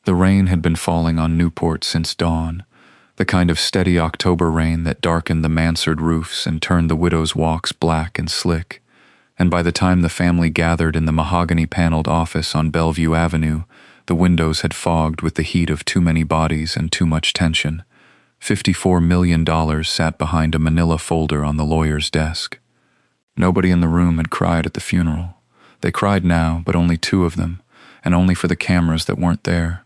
The rain had been falling on Newport since dawn, the kind of steady October rain that darkened the mansard roofs and turned the widows' walks black and slick. And by the time the family gathered in the mahogany-paneled office on Bellevue Avenue, the windows had fogged with the heat of too many bodies and too much tension. $54 million sat behind a manila folder on the lawyer's desk. Nobody in the room had cried at the funeral. They cried now, but only two of them, and only for the cameras that weren't there.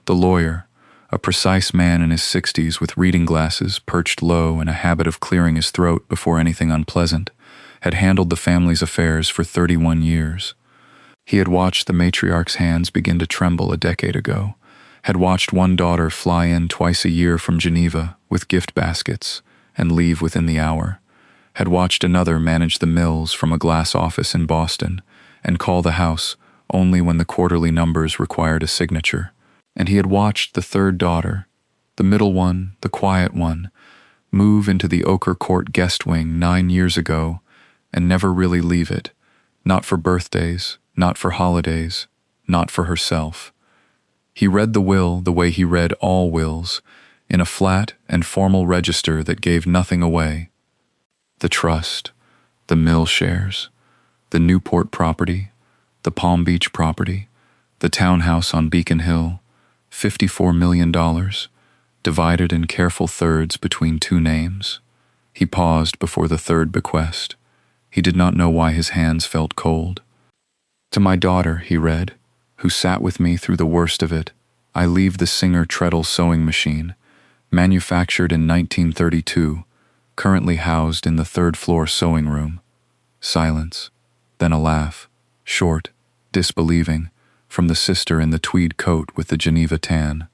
The lawyer, a precise man in his 60s with reading glasses perched low and a habit of clearing his throat before anything unpleasant, had handled the family's affairs for 31 years. He had watched the matriarch's hands begin to tremble a decade ago, had watched one daughter fly in twice a year from Geneva with gift baskets and leave within the hour, had watched another manage the mills from a glass office in Boston and call the house only when the quarterly numbers required a signature. And he had watched the third daughter, the middle one, the quiet one, move into the Ochre Court guest wing 9 years ago and never really leave it, not for birthdays, not for holidays, not for herself. He read the will the way he read all wills, in a flat and formal register that gave nothing away. The trust, the mill shares, the Newport property, the Palm Beach property, the townhouse on Beacon Hill, $54 million, divided in careful thirds between two names. He paused before the third bequest. He did not know why his hands felt cold. To my daughter, he read, who sat with me through the worst of it, I leave the Singer treadle sewing machine, manufactured in 1932, currently housed in the third-floor sewing room. Silence, then a laugh, short, disbelieving, from the sister in the tweed coat with the Geneva tan.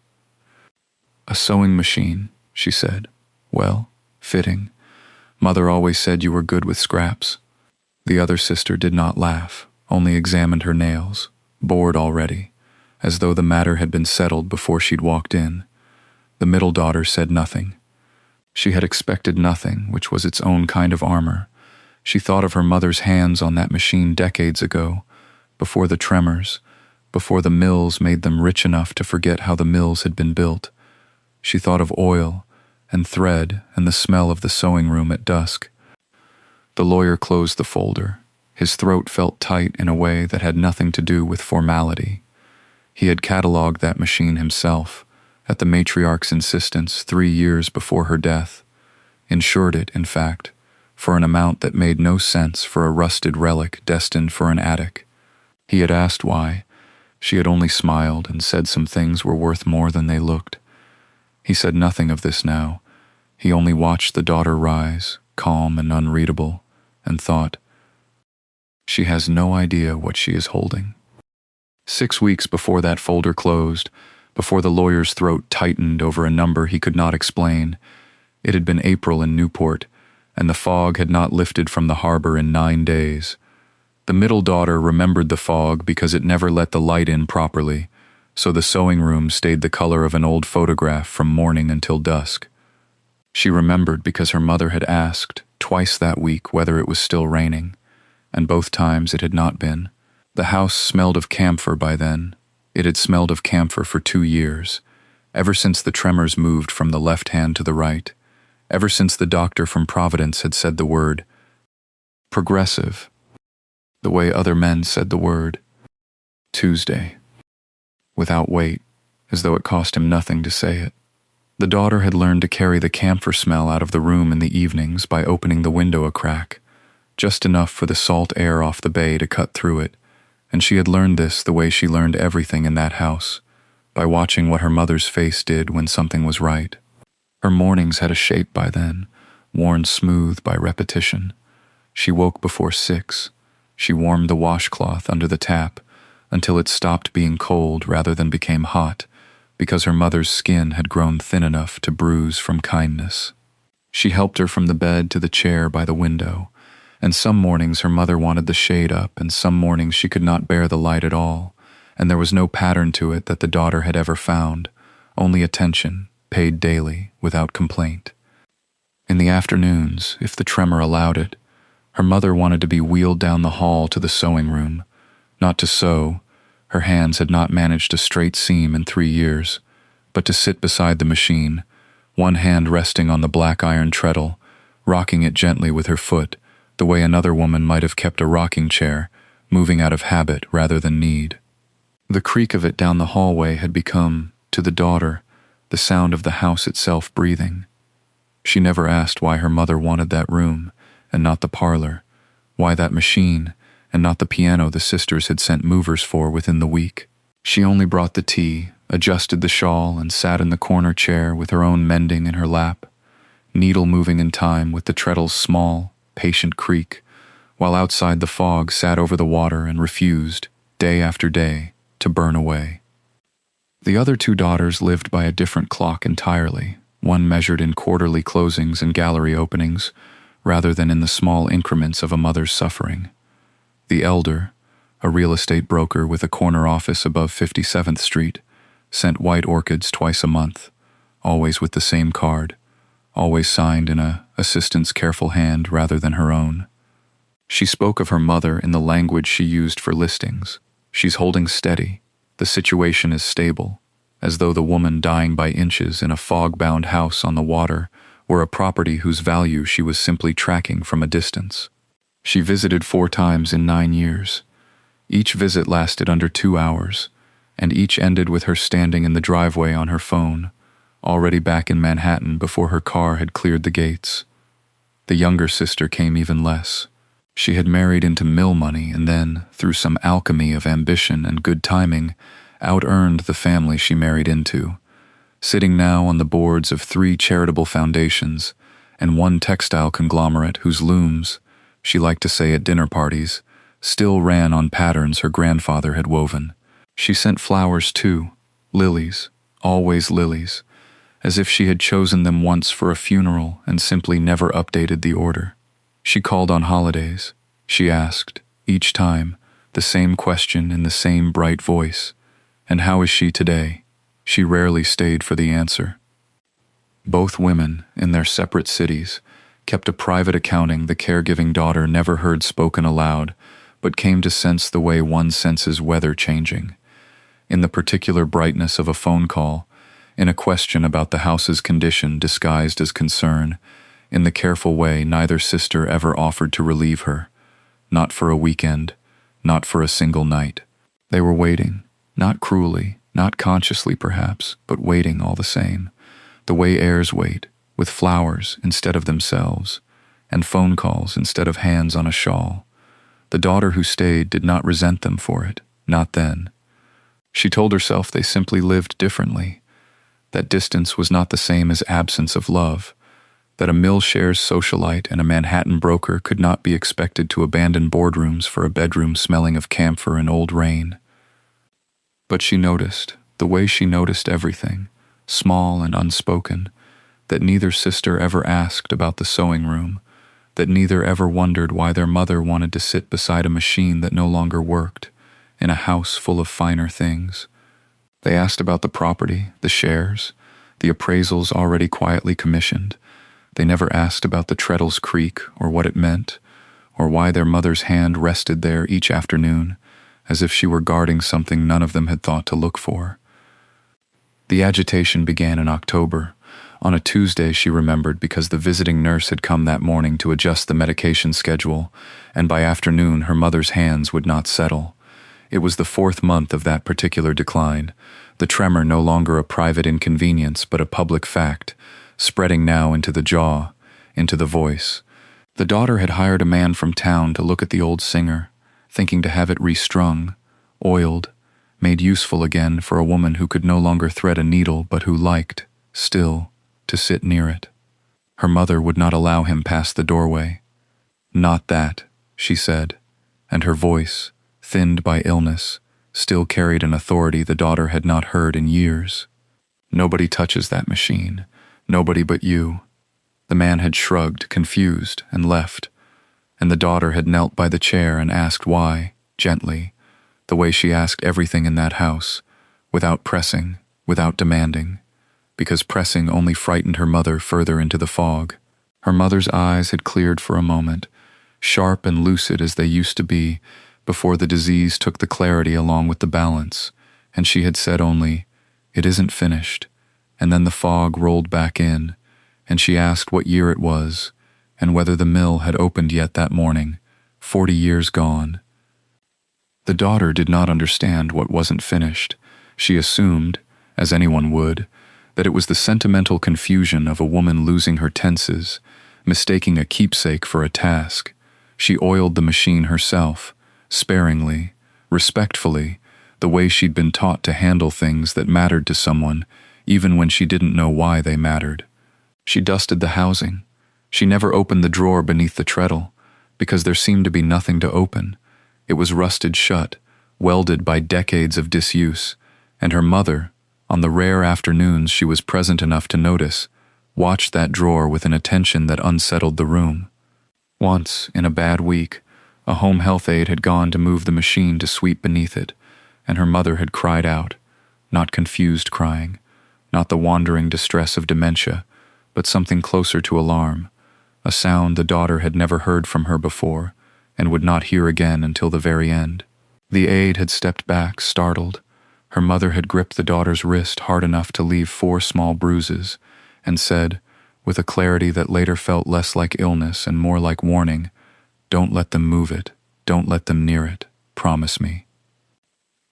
A sewing machine, she said. Well, fitting. Mother always said you were good with scraps. The other sister did not laugh, only examined her nails, bored already, as though the matter had been settled before she'd walked in. The middle daughter said nothing. She had expected nothing, which was its own kind of armor. She thought of her mother's hands on that machine decades ago, before the tremors, before the mills made them rich enough to forget how the mills had been built. She thought of oil and thread and the smell of the sewing room at dusk. The lawyer closed the folder. His throat felt tight in a way that had nothing to do with formality. He had catalogued that machine himself, at the matriarch's insistence 3 years before her death, insured it, in fact, for an amount that made no sense for a rusted relic destined for an attic. He had asked why. She had only smiled and said some things were worth more than they looked. He said nothing of this now. He only watched the daughter rise, calm and unreadable, and thought, she has no idea what she is holding. 6 weeks before that folder closed, before the lawyer's throat tightened over a number he could not explain, it had been April in Newport, and the fog had not lifted from the harbor in 9 days. The middle daughter remembered the fog because it never let the light in properly, so the sewing room stayed the color of an old photograph from morning until dusk. She remembered because her mother had asked, twice that week, whether it was still raining, and both times it had not been. The house smelled of camphor by then. It had smelled of camphor for 2 years, ever since the tremors moved from the left hand to the right, ever since the doctor from Providence had said the word progressive, the way other men said the word Tuesday, without weight, as though it cost him nothing to say it. The daughter had learned to carry the camphor smell out of the room in the evenings by opening the window a crack, just enough for the salt air off the bay to cut through it, and she had learned this the way she learned everything in that house, by watching what her mother's face did when something was right. Her mornings had a shape by then, worn smooth by repetition. She woke before 6. She warmed the washcloth under the tap until it stopped being cold rather than became hot, because her mother's skin had grown thin enough to bruise from kindness. She helped her from the bed to the chair by the window, and some mornings her mother wanted the shade up, and some mornings she could not bear the light at all, and there was no pattern to it that the daughter had ever found, only attention, paid daily, without complaint. In the afternoons, if the tremor allowed it, her mother wanted to be wheeled down the hall to the sewing room, not to sew. Her hands had not managed a straight seam in 3 years, but to sit beside the machine, one hand resting on the black iron treadle, rocking it gently with her foot, the way another woman might have kept a rocking chair, moving out of habit rather than need. The creak of it down the hallway had become, to the daughter, the sound of the house itself breathing. She never asked why her mother wanted that room, and not the parlor, why that machine, and not the piano the sisters had sent movers for within the week. She only brought the tea, adjusted the shawl, and sat in the corner chair with her own mending in her lap, needle moving in time with the treadle's small, patient creak, while outside the fog sat over the water and refused, day after day, to burn away. The other 2 daughters lived by a different clock entirely, one measured in quarterly closings and gallery openings, rather than in the small increments of a mother's suffering. The elder, a real estate broker with a corner office above 57th Street, sent white orchids twice a month, always with the same card, always signed in a assistant's careful hand rather than her own. She spoke of her mother in the language she used for listings. She's holding steady. The situation is stable, as though the woman dying by inches in a fog-bound house on the water were a property whose value she was simply tracking from a distance. She visited 4 times in 9 years. Each visit lasted under 2 hours, and each ended with her standing in the driveway on her phone, already back in Manhattan before her car had cleared the gates. The younger sister came even less. She had married into mill money and then, through some alchemy of ambition and good timing, out-earned the family she married into, sitting now on the boards of 3 charitable foundations and 1 textile conglomerate whose looms, she liked to say at dinner parties, still ran on patterns her grandfather had woven. She sent flowers too, lilies, always lilies, as if she had chosen them once for a funeral and simply never updated the order. She called on holidays. She asked, each time, the same question in the same bright voice. And how is she today? She rarely stayed for the answer. Both women, in their separate cities, kept a private accounting the caregiving daughter never heard spoken aloud, but came to sense the way one senses weather changing. In the particular brightness of a phone call, in a question about the house's condition disguised as concern, in the careful way neither sister ever offered to relieve her, not for a weekend, not for a single night. They were waiting, not cruelly, not consciously perhaps, but waiting all the same, the way heirs wait, with flowers instead of themselves, and phone calls instead of hands on a shawl. The daughter who stayed did not resent them for it, not then. She told herself they simply lived differently, that distance was not the same as absence of love, that a Mill Shares socialite and a Manhattan broker could not be expected to abandon boardrooms for a bedroom smelling of camphor and old rain. But she noticed, the way she noticed everything, small and unspoken, that neither sister ever asked about the sewing room, that neither ever wondered why their mother wanted to sit beside a machine that no longer worked, in a house full of finer things. They asked about the property, the shares, the appraisals already quietly commissioned. They never asked about the treadle's creak or what it meant, or why their mother's hand rested there each afternoon, as if she were guarding something none of them had thought to look for. The agitation began in October. On a Tuesday, she remembered, because the visiting nurse had come that morning to adjust the medication schedule, and by afternoon her mother's hands would not settle. It was the 4th month of that particular decline, the tremor no longer a private inconvenience but a public fact, spreading now into the jaw, into the voice. The daughter had hired a man from town to look at the old singer, thinking to have it restrung, oiled, made useful again for a woman who could no longer thread a needle but who liked, still, to sit near it. Her mother would not allow him past the doorway. "Not that," she said, and her voice, thinned by illness, still carried an authority the daughter had not heard in years. "Nobody touches that machine. Nobody but you." The man had shrugged, confused, and left, and the daughter had knelt by the chair and asked why, gently, the way she asked everything in that house, without pressing, without demanding, because pressing only frightened her mother further into the fog. Her mother's eyes had cleared for a moment, sharp and lucid as they used to be, before the disease took the clarity along with the balance, and she had said only, "It isn't finished," and then the fog rolled back in, and she asked what year it was, and whether the mill had opened yet that morning, 40 years gone. The daughter did not understand what wasn't finished. She assumed, as anyone would, that it was the sentimental confusion of a woman losing her tenses, mistaking a keepsake for a task. She oiled the machine herself, sparingly, respectfully, the way she'd been taught to handle things that mattered to someone, even when she didn't know why they mattered. She dusted the housing. She never opened the drawer beneath the treadle, because there seemed to be nothing to open. It was rusted shut, welded by decades of disuse, and her mother, on the rare afternoons she was present enough to notice, watched that drawer with an attention that unsettled the room. Once, in a bad week, a home health aide had gone to move the machine to sweep beneath it, and her mother had cried out, not confused crying, not the wandering distress of dementia, but something closer to alarm, a sound the daughter had never heard from her before, and would not hear again until the very end. The aide had stepped back, startled. Her mother had gripped the daughter's wrist hard enough to leave 4 small bruises, and said, with a clarity that later felt less like illness and more like warning, "Don't let them move it. Don't let them near it. Promise me."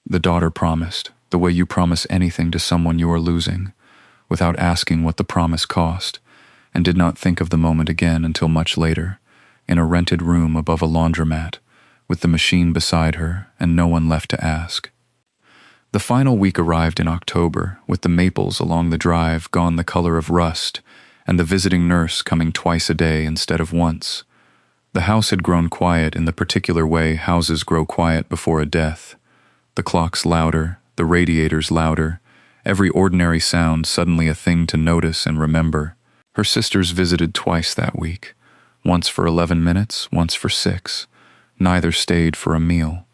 The daughter promised, the way you promise anything to someone you are losing, without asking what the promise cost, and did not think of the moment again until much later, in a rented room above a laundromat, with the machine beside her and no one left to ask. The final week arrived in October, with the maples along the drive gone the color of rust, and the visiting nurse coming twice a day instead of once. The house had grown quiet in the particular way houses grow quiet before a death. The clocks louder, the radiators louder, every ordinary sound suddenly a thing to notice and remember. Her sisters visited twice that week, once for 11 minutes, once for 6. Neither stayed for a meal.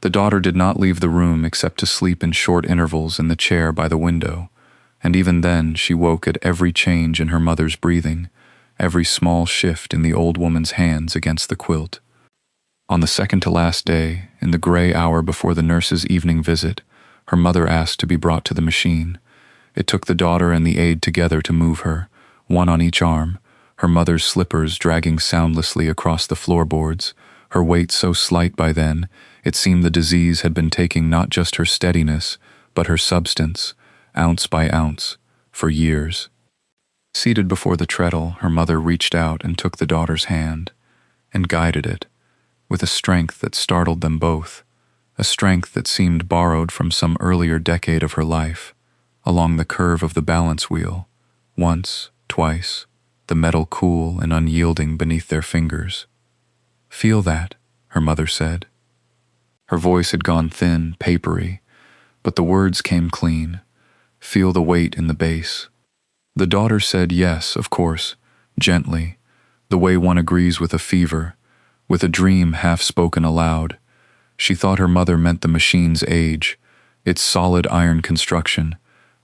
The daughter did not leave the room except to sleep in short intervals in the chair by the window, and even then she woke at every change in her mother's breathing, every small shift in the old woman's hands against the quilt. On the second to last day, in the gray hour before the nurse's evening visit, her mother asked to be brought to the machine. It took the daughter and the aide together to move her, one on each arm, her mother's slippers dragging soundlessly across the floorboards, her weight so slight by then, it seemed the disease had been taking not just her steadiness, but her substance, ounce by ounce, for years. Seated before the treadle, her mother reached out and took the daughter's hand, and guided it, with a strength that startled them both, a strength that seemed borrowed from some earlier decade of her life, along the curve of the balance wheel, once, twice, the metal cool and unyielding beneath their fingers. "Feel that," her mother said. Her voice had gone thin, papery, but the words came clean. "Feel the weight in the base." The daughter said yes, of course, gently, the way one agrees with a fever, with a dream half spoken aloud. She thought her mother meant the machine's age, its solid iron construction,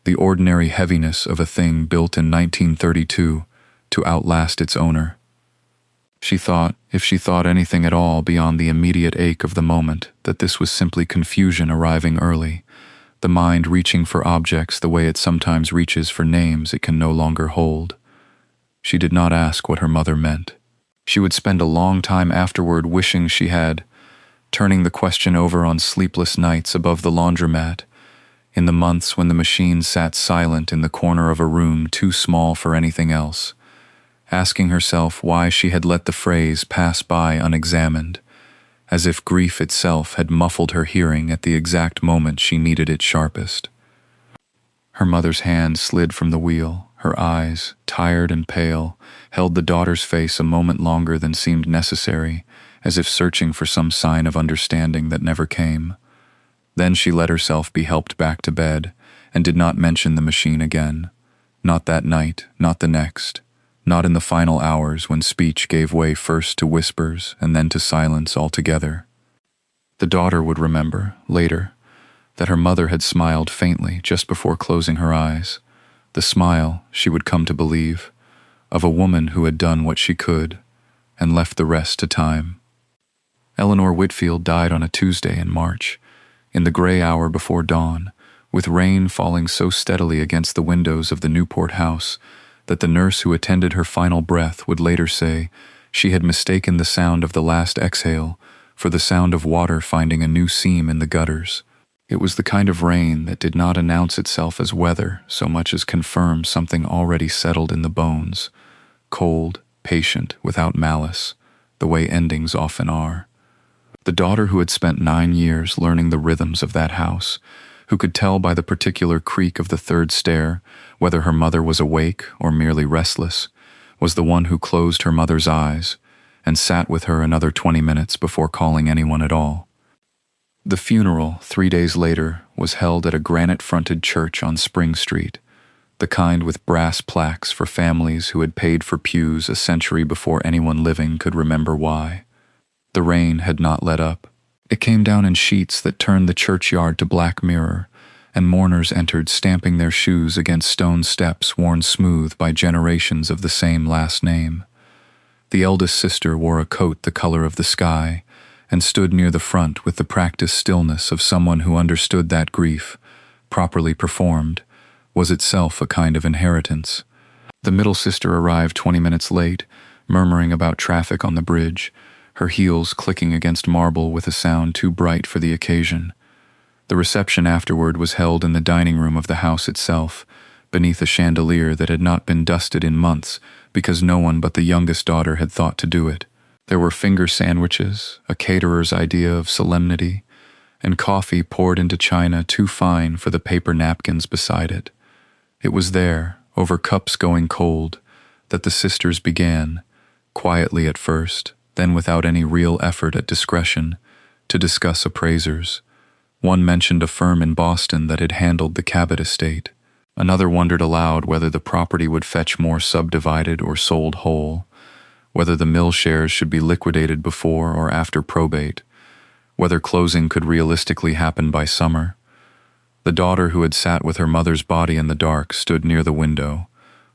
the ordinary heaviness of a thing built in 1932 to outlast its owner. She thought, if she thought anything at all beyond the immediate ache of the moment, that this was simply confusion arriving early, the mind reaching for objects the way it sometimes reaches for names it can no longer hold. She did not ask what her mother meant. She would spend a long time afterward wishing she had, turning the question over on sleepless nights above the laundromat, in the months when the machine sat silent in the corner of a room too small for anything else, asking herself why she had let the phrase pass by unexamined, as if grief itself had muffled her hearing at the exact moment she needed it sharpest. Her mother's hand slid from the wheel. Her eyes, tired and pale, held the daughter's face a moment longer than seemed necessary, as if searching for some sign of understanding that never came. Then she let herself be helped back to bed, and did not mention the machine again. Not that night, not the next. Not in the final hours when speech gave way first to whispers and then to silence altogether. The daughter would remember, later, that her mother had smiled faintly just before closing her eyes, the smile, she would come to believe, of a woman who had done what she could and left the rest to time. Eleanor Whitfield died on a Tuesday in March, in the gray hour before dawn, with rain falling so steadily against the windows of the Newport house that the nurse who attended her final breath would later say she had mistaken the sound of the last exhale for the sound of water finding a new seam in the gutters. It was the kind of rain that did not announce itself as weather so much as confirm something already settled in the bones, cold, patient, without malice, the way endings often are. The daughter who had spent 9 years learning the rhythms of that house, who could tell by the particular creak of the third stair whether her mother was awake or merely restless, was the one who closed her mother's eyes and sat with her another 20 minutes before calling anyone at all. The funeral, 3 days later, was held at a granite-fronted church on Spring Street, the kind with brass plaques for families who had paid for pews a century before anyone living could remember why. The rain had not let up. It came down in sheets that turned the churchyard to black mirror, and mourners entered stamping their shoes against stone steps worn smooth by generations of the same last name. The eldest sister wore a coat the color of the sky, and stood near the front with the practiced stillness of someone who understood that grief, properly performed, was itself a kind of inheritance. The middle sister arrived 20 minutes late, murmuring about traffic on the bridge, her heels clicking against marble with a sound too bright for the occasion. The reception afterward was held in the dining room of the house itself, beneath a chandelier that had not been dusted in months because no one but the youngest daughter had thought to do it. There were finger sandwiches, a caterer's idea of solemnity, and coffee poured into china too fine for the paper napkins beside it. It was there, over cups going cold, that the sisters began, quietly at first, then without any real effort at discretion, to discuss appraisers. One mentioned a firm in Boston that had handled the Cabot estate. Another wondered aloud whether the property would fetch more subdivided or sold whole, whether the mill shares should be liquidated before or after probate, whether closing could realistically happen by summer. The daughter who had sat with her mother's body in the dark stood near the window,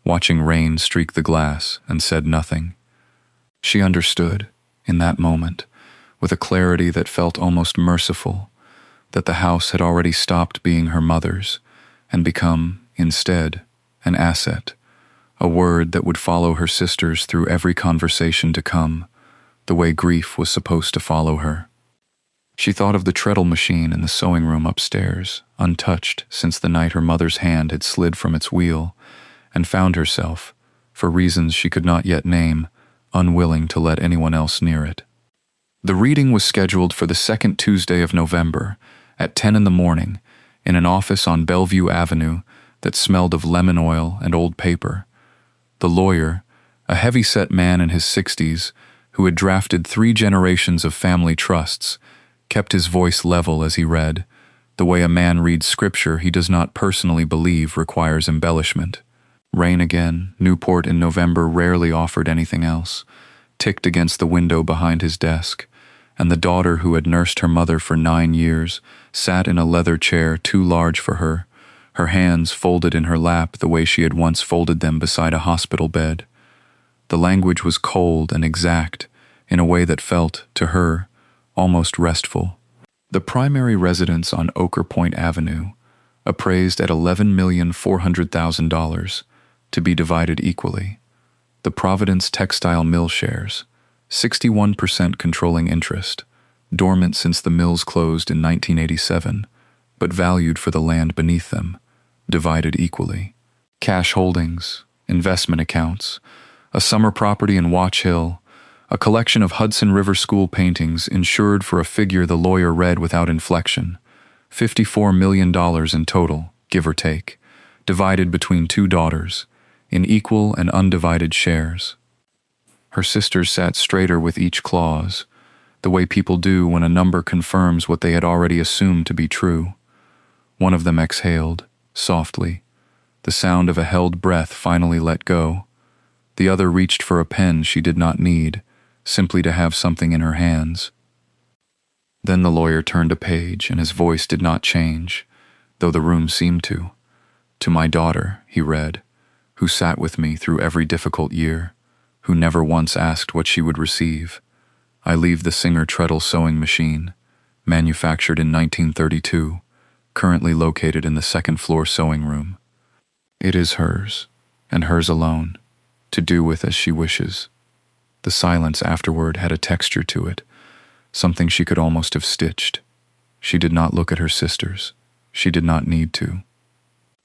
watching rain streak the glass, and said nothing. She understood, in that moment, with a clarity that felt almost merciful, that the house had already stopped being her mother's and become, instead, an asset, a word that would follow her sisters through every conversation to come, the way grief was supposed to follow her. She thought of the treadle machine in the sewing room upstairs, untouched since the night her mother's hand had slid from its wheel, and found herself, for reasons she could not yet name, unwilling to let anyone else near it. The reading was scheduled for the second Tuesday of November, at 10 in the morning, in an office on Bellevue Avenue that smelled of lemon oil and old paper. The lawyer, a heavy-set man in his 60s, who had drafted 3 generations of family trusts, kept his voice level as he read, the way a man reads scripture he does not personally believe requires embellishment. Rain again, Newport in November rarely offered anything else, ticked against the window behind his desk, and the daughter who had nursed her mother for 9 years sat in a leather chair too large for her, her hands folded in her lap the way she had once folded them beside a hospital bed. The language was cold and exact, in a way that felt, to her, almost restful. The primary residence on Ochre Point Avenue, appraised at $11,400,000, to be divided equally. The Providence Textile Mill shares, 61% controlling interest, dormant since the mills closed in 1987, but valued for the land beneath them, divided equally. Cash holdings, investment accounts, a summer property in Watch Hill, a collection of Hudson River School paintings insured for a figure the lawyer read without inflection, $54 million in total, give or take, divided between 2 daughters, in equal and undivided shares. Her sisters sat straighter with each clause, the way people do when a number confirms what they had already assumed to be true. One of them exhaled, softly, the sound of a held breath finally let go. The other reached for a pen she did not need, simply to have something in her hands. Then the lawyer turned a page, and his voice did not change, though the room seemed to. "To my daughter," he read, "who sat with me through every difficult year, who never once asked what she would receive. I leave the Singer treadle sewing machine, manufactured in 1932, currently located in the second-floor sewing room. It is hers, and hers alone, to do with as she wishes. The silence afterward had a texture to it, something she could almost have stitched. She did not look at her sisters. She did not need to.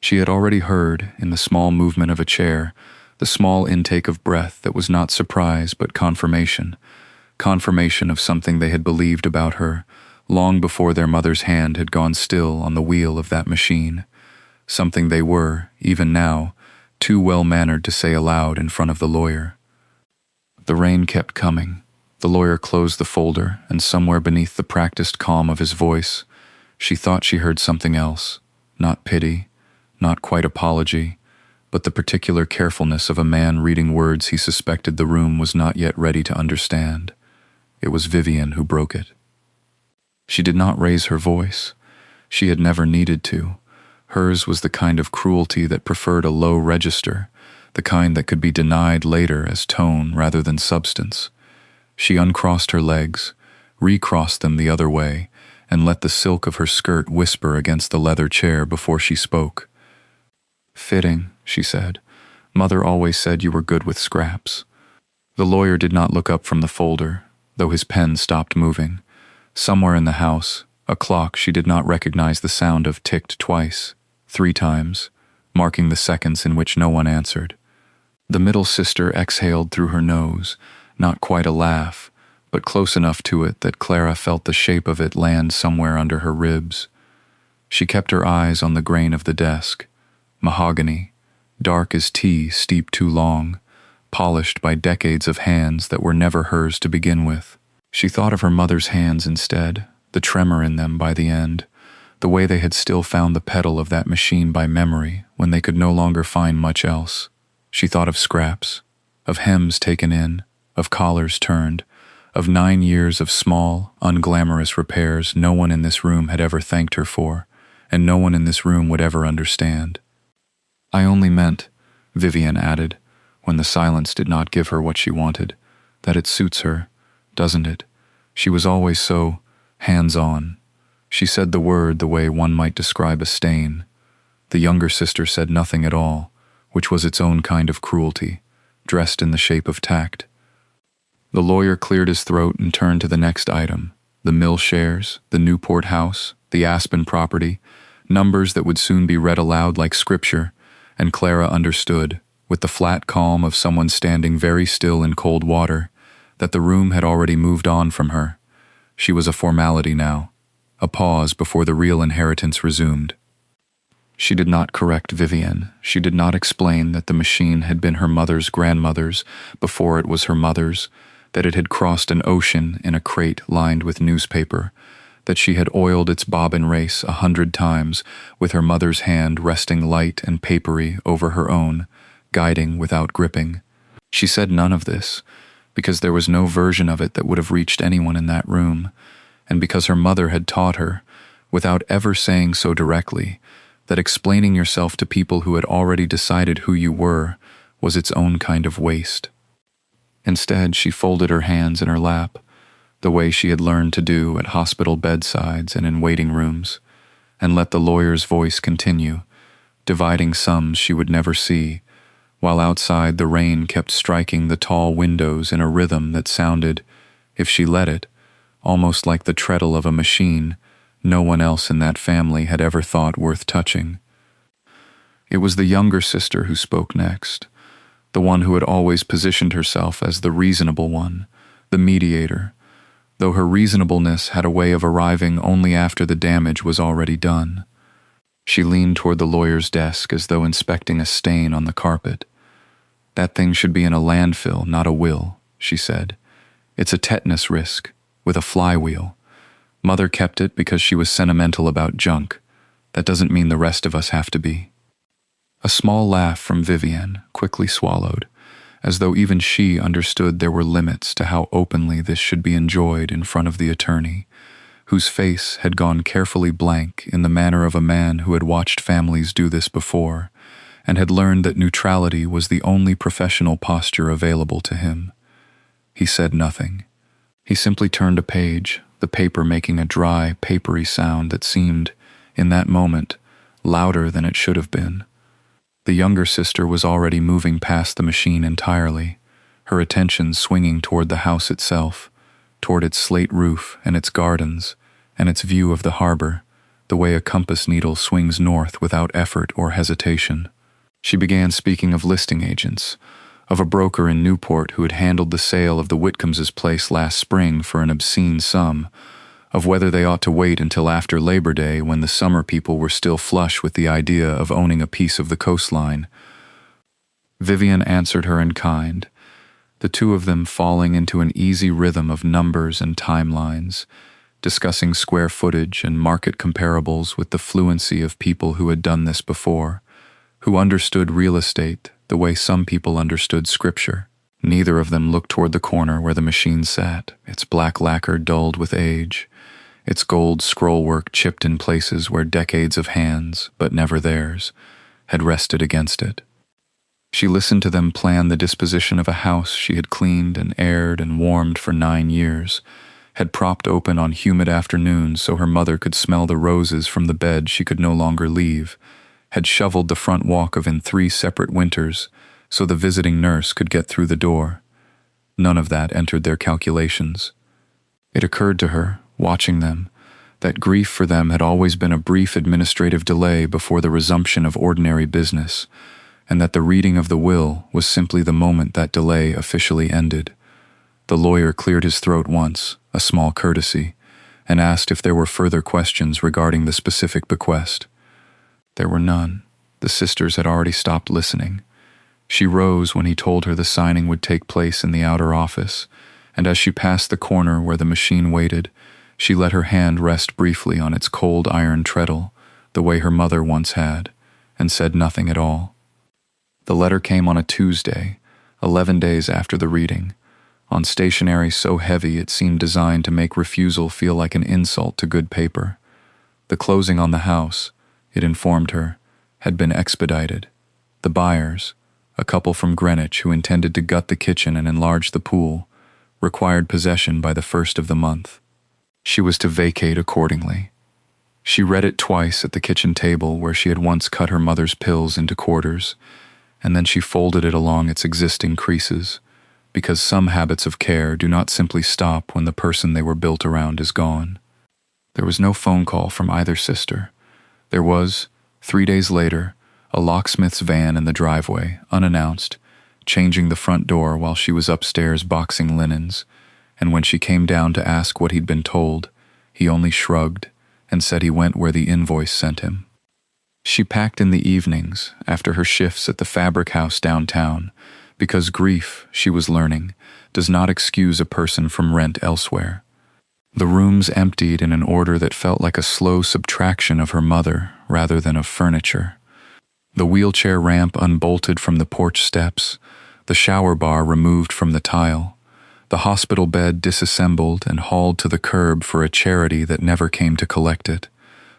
She had already heard, in the small movement of a chair, the small intake of breath that was not surprise but confirmation of something they had believed about her long before their mother's hand had gone still on the wheel of that machine, something they were, even now, too well-mannered to say aloud in front of the lawyer. The rain kept coming. The lawyer closed the folder, and somewhere beneath the practiced calm of his voice, she thought she heard something else, not pity, not quite apology, but the particular carefulness of a man reading words he suspected the room was not yet ready to understand. It was Vivian who broke it. She did not raise her voice. She had never needed to. Hers was the kind of cruelty that preferred a low register, the kind that could be denied later as tone rather than substance. She uncrossed her legs, recrossed them the other way, and let the silk of her skirt whisper against the leather chair before she spoke. "Fitting," she said. "Mother always said you were good with scraps." The lawyer did not look up from the folder, though his pen stopped moving. Somewhere in the house, a clock she did not recognize the sound of ticked twice, 3 times, marking the seconds in which no one answered. The middle sister exhaled through her nose, not quite a laugh, but close enough to it that Clara felt the shape of it land somewhere under her ribs. She kept her eyes on the grain of the desk, mahogany, dark as tea steeped too long, polished by decades of hands that were never hers to begin with. She thought of her mother's hands instead, the tremor in them by the end, the way they had still found the pedal of that machine by memory when they could no longer find much else. She thought of scraps, of hems taken in, of collars turned, of 9 years of small, unglamorous repairs no one in this room had ever thanked her for, and no one in this room would ever understand. "I only meant," Vivian added, when the silence did not give her what she wanted, "that it suits her, doesn't it? She was always so hands-on." She said the word the way one might describe a stain. The younger sister said nothing at all, which was its own kind of cruelty, dressed in the shape of tact. The lawyer cleared his throat and turned to the next item, the mill shares, the Newport house, the Aspen property, numbers that would soon be read aloud like scripture, and Clara understood, with the flat calm of someone standing very still in cold water, that the room had already moved on from her. She was a formality now, a pause before the real inheritance resumed. She did not correct Vivian. She did not explain that the machine had been her mother's grandmother's before it was her mother's, that it had crossed an ocean in a crate lined with newspaper, that she had oiled its bobbin race 100 times with her mother's hand resting light and papery over her own, guiding without gripping. She said none of this, because there was no version of it that would have reached anyone in that room, and because her mother had taught her, without ever saying so directly, that explaining yourself to people who had already decided who you were was its own kind of waste. Instead, she folded her hands in her lap, the way she had learned to do at hospital bedsides and in waiting rooms, and let the lawyer's voice continue, dividing sums she would never see, while outside the rain kept striking the tall windows in a rhythm that sounded, if she let it, almost like the treadle of a machine no one else in that family had ever thought worth touching. It was the younger sister who spoke next, the one who had always positioned herself as the reasonable one, the mediator, though her reasonableness had a way of arriving only after the damage was already done. She leaned toward the lawyer's desk as though inspecting a stain on the carpet. "That thing should be in a landfill, not a will," she said. "It's a tetanus risk, with a flywheel. Mother kept it because she was sentimental about junk. That doesn't mean the rest of us have to be." A small laugh from Vivian, quickly swallowed, as though even she understood there were limits to how openly this should be enjoyed in front of the attorney, whose face had gone carefully blank in the manner of a man who had watched families do this before, and had learned that neutrality was the only professional posture available to him. He said nothing. He simply turned a page, the paper making a dry, papery sound that seemed, in that moment, louder than it should have been. The younger sister was already moving past the machine entirely, her attention swinging toward the house itself, toward its slate roof and its gardens, and its view of the harbor, the way a compass needle swings north without effort or hesitation. She began speaking of listing agents, of a broker in Newport who had handled the sale of the Whitcombs' place last spring for an obscene sum, of whether they ought to wait until after Labor Day when the summer people were still flush with the idea of owning a piece of the coastline. Vivian answered her in kind, the two of them falling into an easy rhythm of numbers and timelines, discussing square footage and market comparables with the fluency of people who had done this before, who understood real estate the way some people understood scripture. Neither of them looked toward the corner where the machine sat, its black lacquer dulled with age, its gold scrollwork chipped in places where decades of hands, but never theirs, had rested against it. She listened to them plan the disposition of a house she had cleaned and aired and warmed for 9 years, had propped open on humid afternoons so her mother could smell the roses from the bed she could no longer leave, had shoveled the front walk of in 3 separate winters so the visiting nurse could get through the door. None of that entered their calculations. It occurred to her, watching them, that grief for them had always been a brief administrative delay before the resumption of ordinary business, and that the reading of the will was simply the moment that delay officially ended. The lawyer cleared his throat once, a small courtesy, and asked if there were further questions regarding the specific bequest. There were none. The sisters had already stopped listening. She rose when he told her the signing would take place in the outer office, and as she passed the corner where the machine waited, she let her hand rest briefly on its cold iron treadle, the way her mother once had, and said nothing at all. The letter came on a Tuesday, 11 days after the reading, on stationery so heavy it seemed designed to make refusal feel like an insult to good paper. The closing on the house, it informed her, had been expedited. The buyers, a couple from Greenwich who intended to gut the kitchen and enlarge the pool, required possession by the 1st of the month. She was to vacate accordingly. She read it twice at the kitchen table where she had once cut her mother's pills into quarters, and then she folded it along its existing creases, because some habits of care do not simply stop when the person they were built around is gone. There was no phone call from either sister. There was, 3 days later, a locksmith's van in the driveway, unannounced, changing the front door while she was upstairs boxing linens, and when she came down to ask what he'd been told, he only shrugged and said he went where the invoice sent him. She packed in the evenings, after her shifts at the fabric house downtown, because grief, she was learning, does not excuse a person from rent elsewhere. The rooms emptied in an order that felt like a slow subtraction of her mother rather than of furniture. The wheelchair ramp unbolted from the porch steps, the shower bar removed from the tile, the hospital bed disassembled and hauled to the curb for a charity that never came to collect it,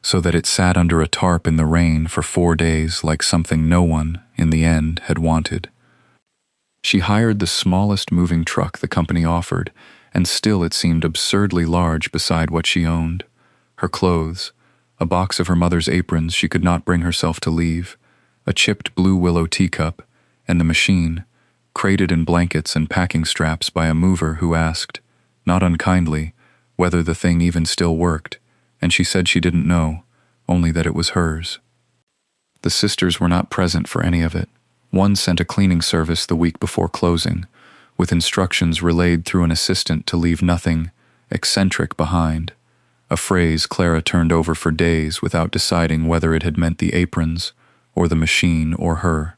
so that it sat under a tarp in the rain for 4 days like something no one, in the end, had wanted. She hired the smallest moving truck the company offered, and still it seemed absurdly large beside what she owned. Her clothes, a box of her mother's aprons she could not bring herself to leave, a chipped blue willow teacup, and the machine, crated in blankets and packing straps by a mover who asked, not unkindly, whether the thing even still worked, and she said she didn't know, only that it was hers. The sisters were not present for any of it. One sent a cleaning service the week before closing, with instructions relayed through an assistant to leave nothing eccentric behind, a phrase Clara turned over for days without deciding whether it had meant the aprons, or the machine, or her.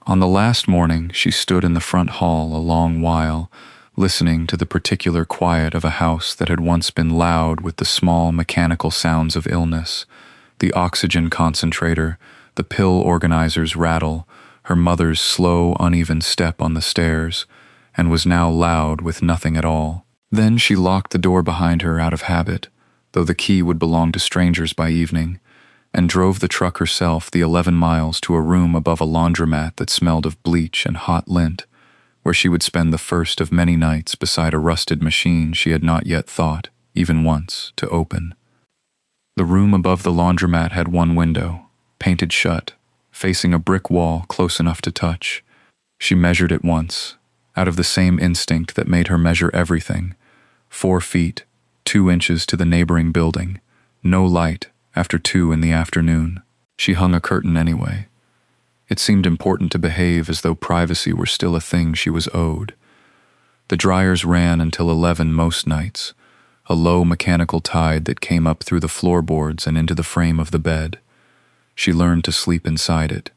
On the last morning, she stood in the front hall a long while, listening to the particular quiet of a house that had once been loud with the small mechanical sounds of illness, the oxygen concentrator, the pill organizer's rattle, her mother's slow, uneven step on the stairs, and was now loud with nothing at all. Then she locked the door behind her out of habit, though the key would belong to strangers by evening, and drove the truck herself the 11 miles to a room above a laundromat that smelled of bleach and hot lint, where she would spend the first of many nights beside a rusted machine she had not yet thought, even once, to open. The room above the laundromat had one window, painted shut, facing a brick wall close enough to touch. She measured it once, out of the same instinct that made her measure everything. 4 feet, 2 inches to the neighboring building. No light after 2 in the afternoon. She hung a curtain anyway. It seemed important to behave as though privacy were still a thing she was owed. The dryers ran until 11 most nights, a low mechanical tide that came up through the floorboards and into the frame of the bed. She learned to sleep inside it.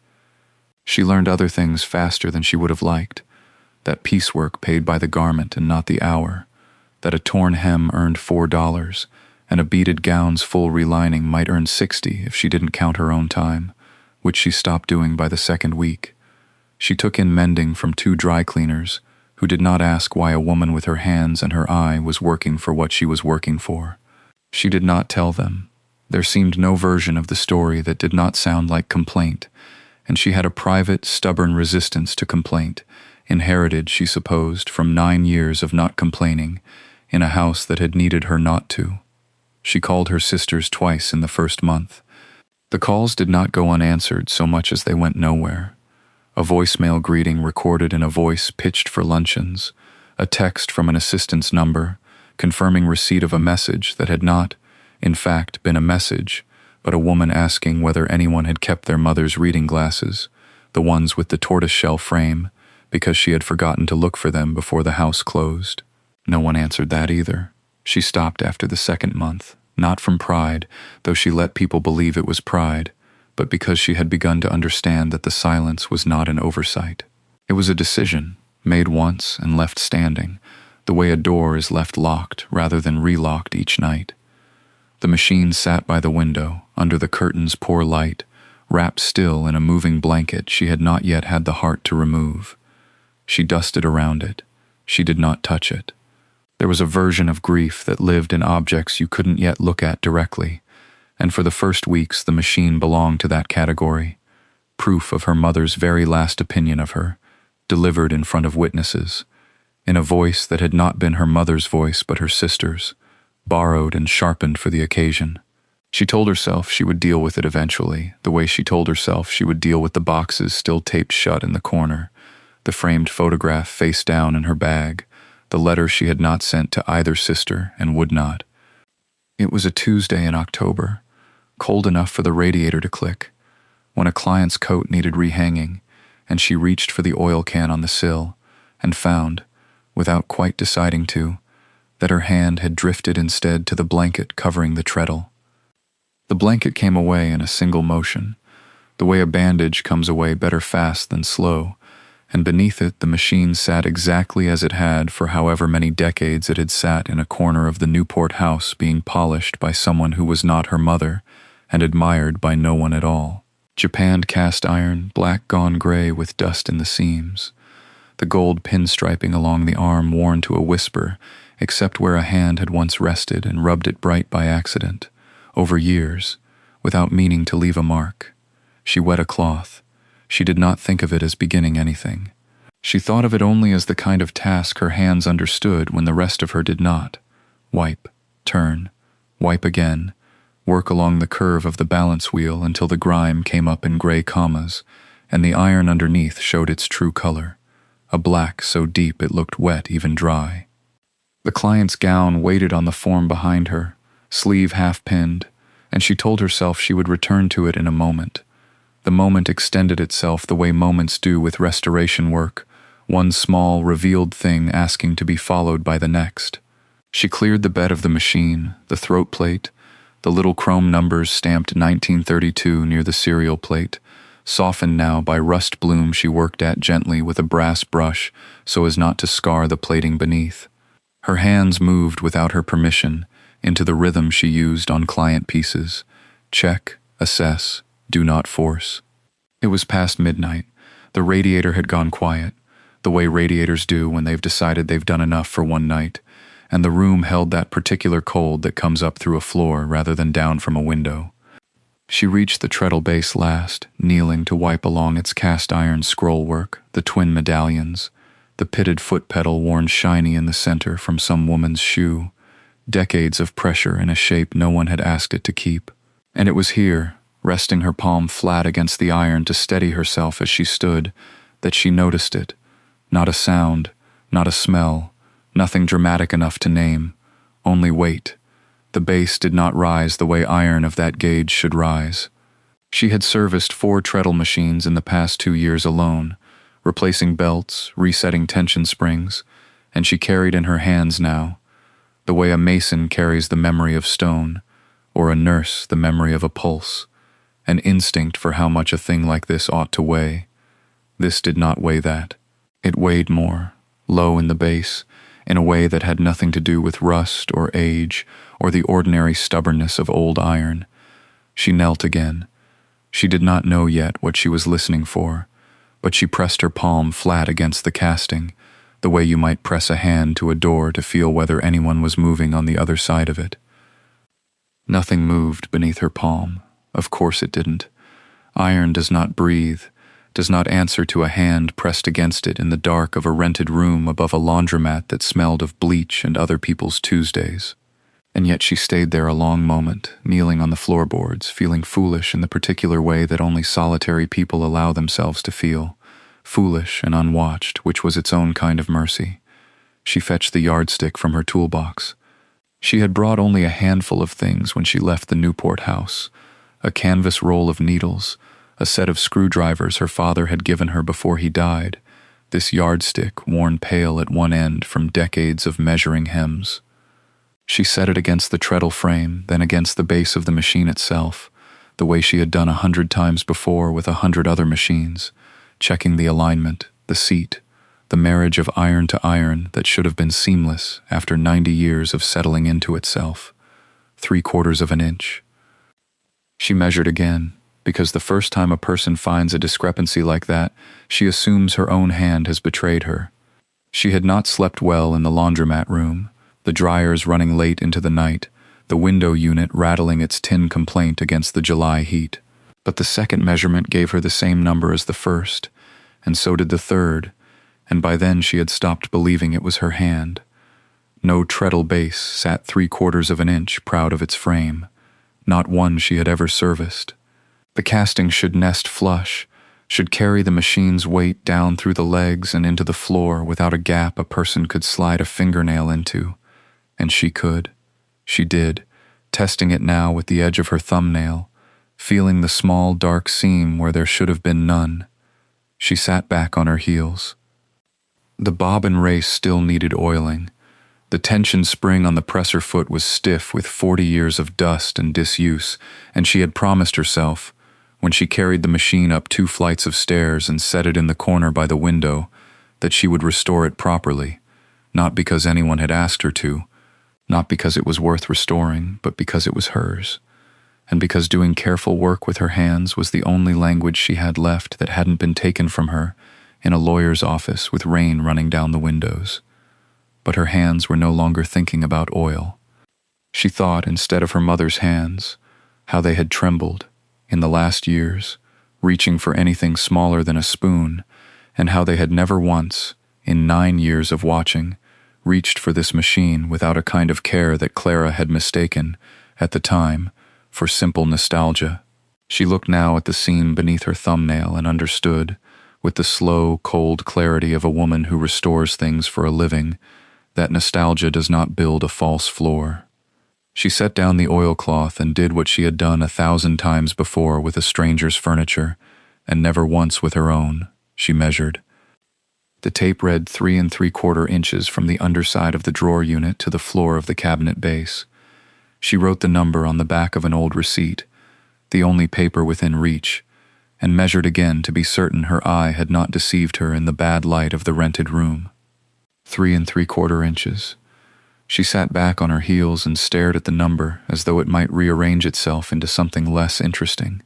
She learned other things faster than she would have liked, that piecework paid by the garment and not the hour, that a torn hem earned $4, and a beaded gown's full relining might earn 60 if she didn't count her own time, which she stopped doing by the second week. She took in mending from 2 dry cleaners, who did not ask why a woman with her hands and her eye was working for what she was working for. She did not tell them. There seemed no version of the story that did not sound like complaint, and she had a private, stubborn resistance to complaint, inherited, she supposed, from 9 years of not complaining, in a house that had needed her not to. She called her sisters twice in the first month. The calls did not go unanswered so much as they went nowhere. A voicemail greeting recorded in a voice pitched for luncheons, a text from an assistant's number, confirming receipt of a message that had not, in fact, been a message, but a woman asking whether anyone had kept their mother's reading glasses, the ones with the tortoiseshell frame, because she had forgotten to look for them before the house closed. No one answered that either. She stopped after the second month, not from pride, though she let people believe it was pride, but because she had begun to understand that the silence was not an oversight. It was a decision, made once and left standing, the way a door is left locked rather than relocked each night. The machine sat by the window, under the curtain's poor light, wrapped still in a moving blanket she had not yet had the heart to remove. She dusted around it. She did not touch it. There was a version of grief that lived in objects you couldn't yet look at directly, and for the first weeks the machine belonged to that category. Proof of her mother's very last opinion of her, delivered in front of witnesses, in a voice that had not been her mother's voice but her sister's, borrowed and sharpened for the occasion. She told herself she would deal with it eventually, the way she told herself she would deal with the boxes still taped shut in the corner, the framed photograph face down in her bag, the letter she had not sent to either sister and would not. It was a Tuesday in October, cold enough for the radiator to click, when a client's coat needed rehanging, and she reached for the oil can on the sill and found, without quite deciding to, that her hand had drifted instead to the blanket covering the treadle. The blanket came away in a single motion, the way a bandage comes away better fast than slow, and beneath it the machine sat exactly as it had for however many decades it had sat in a corner of the Newport house being polished by someone who was not her mother and admired by no one at all. Japanned cast iron, black gone gray with dust in the seams. The gold pinstriping along the arm worn to a whisper, except where a hand had once rested and rubbed it bright by accident, over years, without meaning to leave a mark. She wet a cloth. She did not think of it as beginning anything. She thought of it only as the kind of task her hands understood when the rest of her did not. Wipe, turn, wipe again, work along the curve of the balance wheel until the grime came up in gray commas, and the iron underneath showed its true color, a black so deep it looked wet even dry. The client's gown waited on the form behind her, sleeve half-pinned, and she told herself she would return to it in a moment. The moment extended itself the way moments do with restoration work, one small, revealed thing asking to be followed by the next. She cleared the bed of the machine, the throat plate, the little chrome numbers stamped 1932 near the serial plate, softened now by rust bloom she worked at gently with a brass brush so as not to scar the plating beneath. Her hands moved without her permission into the rhythm she used on client pieces. Check, assess, do not force. It was past midnight. The radiator had gone quiet, the way radiators do when they've decided they've done enough for one night, and the room held that particular cold that comes up through a floor rather than down from a window. She reached the treadle base last, kneeling to wipe along its cast iron scroll work, the twin medallions. the pitted foot pedal worn shiny in the center from some woman's shoe, decades of pressure in a shape no one had asked it to keep. And it was here, resting her palm flat against the iron to steady herself as she stood, that she noticed it. Not a sound, not a smell, nothing dramatic enough to name, only weight. The base did not rise the way iron of that gauge should rise. She had serviced 4 treadle machines in the past 2 years alone, replacing belts, resetting tension springs, and she carried in her hands now, the way a mason carries the memory of stone, or a nurse the memory of a pulse, an instinct for how much a thing like this ought to weigh. This did not weigh that. It weighed more, low in the base, in a way that had nothing to do with rust or age or the ordinary stubbornness of old iron. She knelt again. She did not know yet what she was listening for, but she pressed her palm flat against the casting, the way you might press a hand to a door to feel whether anyone was moving on the other side of it. Nothing moved beneath her palm. Of course it didn't. Iron does not breathe, does not answer to a hand pressed against it in the dark of a rented room above a laundromat that smelled of bleach and other people's Tuesdays. And yet she stayed there a long moment, kneeling on the floorboards, feeling foolish in the particular way that only solitary people allow themselves to feel, foolish and unwatched, which was its own kind of mercy. She fetched the yardstick from her toolbox. She had brought only a handful of things when she left the Newport house: a canvas roll of needles, a set of screwdrivers her father had given her before he died, this yardstick worn pale at one end from decades of measuring hems. She set it against the treadle frame, then against the base of the machine itself, the way she had done 100 times before with 100 other machines, checking the alignment, the seat, the marriage of iron to iron that should have been seamless after 90 years of settling into itself. 3/4 of an inch. She measured again, because the first time a person finds a discrepancy like that, she assumes her own hand has betrayed her. She had not slept well in the laundromat room, the dryers running late into the night, the window unit rattling its tin complaint against the July heat. But the second measurement gave her the same number as the first, and so did the third, and by then she had stopped believing it was her hand. No treadle base sat 3/4 of an inch proud of its frame, not one she had ever serviced. The casting should nest flush, should carry the machine's weight down through the legs and into the floor without a gap a person could slide a fingernail into. And she could. She did, testing it now with the edge of her thumbnail, feeling the small dark seam where there should have been none. She sat back on her heels. The bobbin race still needed oiling. The tension spring on the presser foot was stiff with 40 years of dust and disuse, and she had promised herself, when she carried the machine up 2 flights of stairs and set it in the corner by the window, that she would restore it properly, not because anyone had asked her to, not because it was worth restoring, but because it was hers, and because doing careful work with her hands was the only language she had left that hadn't been taken from her in a lawyer's office with rain running down the windows. But her hands were no longer thinking about oil. She thought, instead of her mother's hands, how they had trembled in the last years, reaching for anything smaller than a spoon, and how they had never once, in 9 years of watching, reached for this machine without a kind of care that Clara had mistaken, at the time, for simple nostalgia. She looked now at the seam beneath her thumbnail and understood, with the slow, cold clarity of a woman who restores things for a living, that nostalgia does not build a false floor. She set down the oilcloth and did what she had done 1,000 times before with a stranger's furniture, and never once with her own. She measured. The tape read 3 3/4 inches from the underside of the drawer unit to the floor of the cabinet base. She wrote the number on the back of an old receipt, the only paper within reach, and measured again to be certain her eye had not deceived her in the bad light of the rented room. 3 3/4 inches. She sat back on her heels and stared at the number as though it might rearrange itself into something less interesting.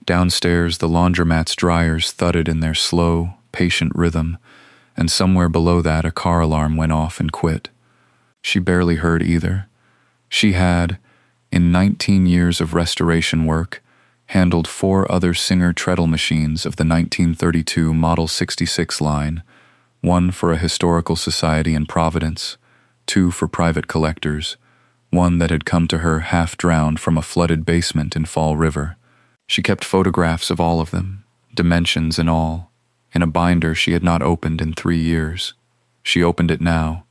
Downstairs, the laundromat's dryers thudded in their slow, patient rhythm, and somewhere below that a car alarm went off and quit. She barely heard either. She had, in 19 years of restoration work, handled 4 other Singer treadle machines of the 1932 Model 66 line, one for a historical society in Providence, two for private collectors, one that had come to her half-drowned from a flooded basement in Fall River. She kept photographs of all of them, dimensions and all, in a binder she had not opened in 3 years. She opened it now.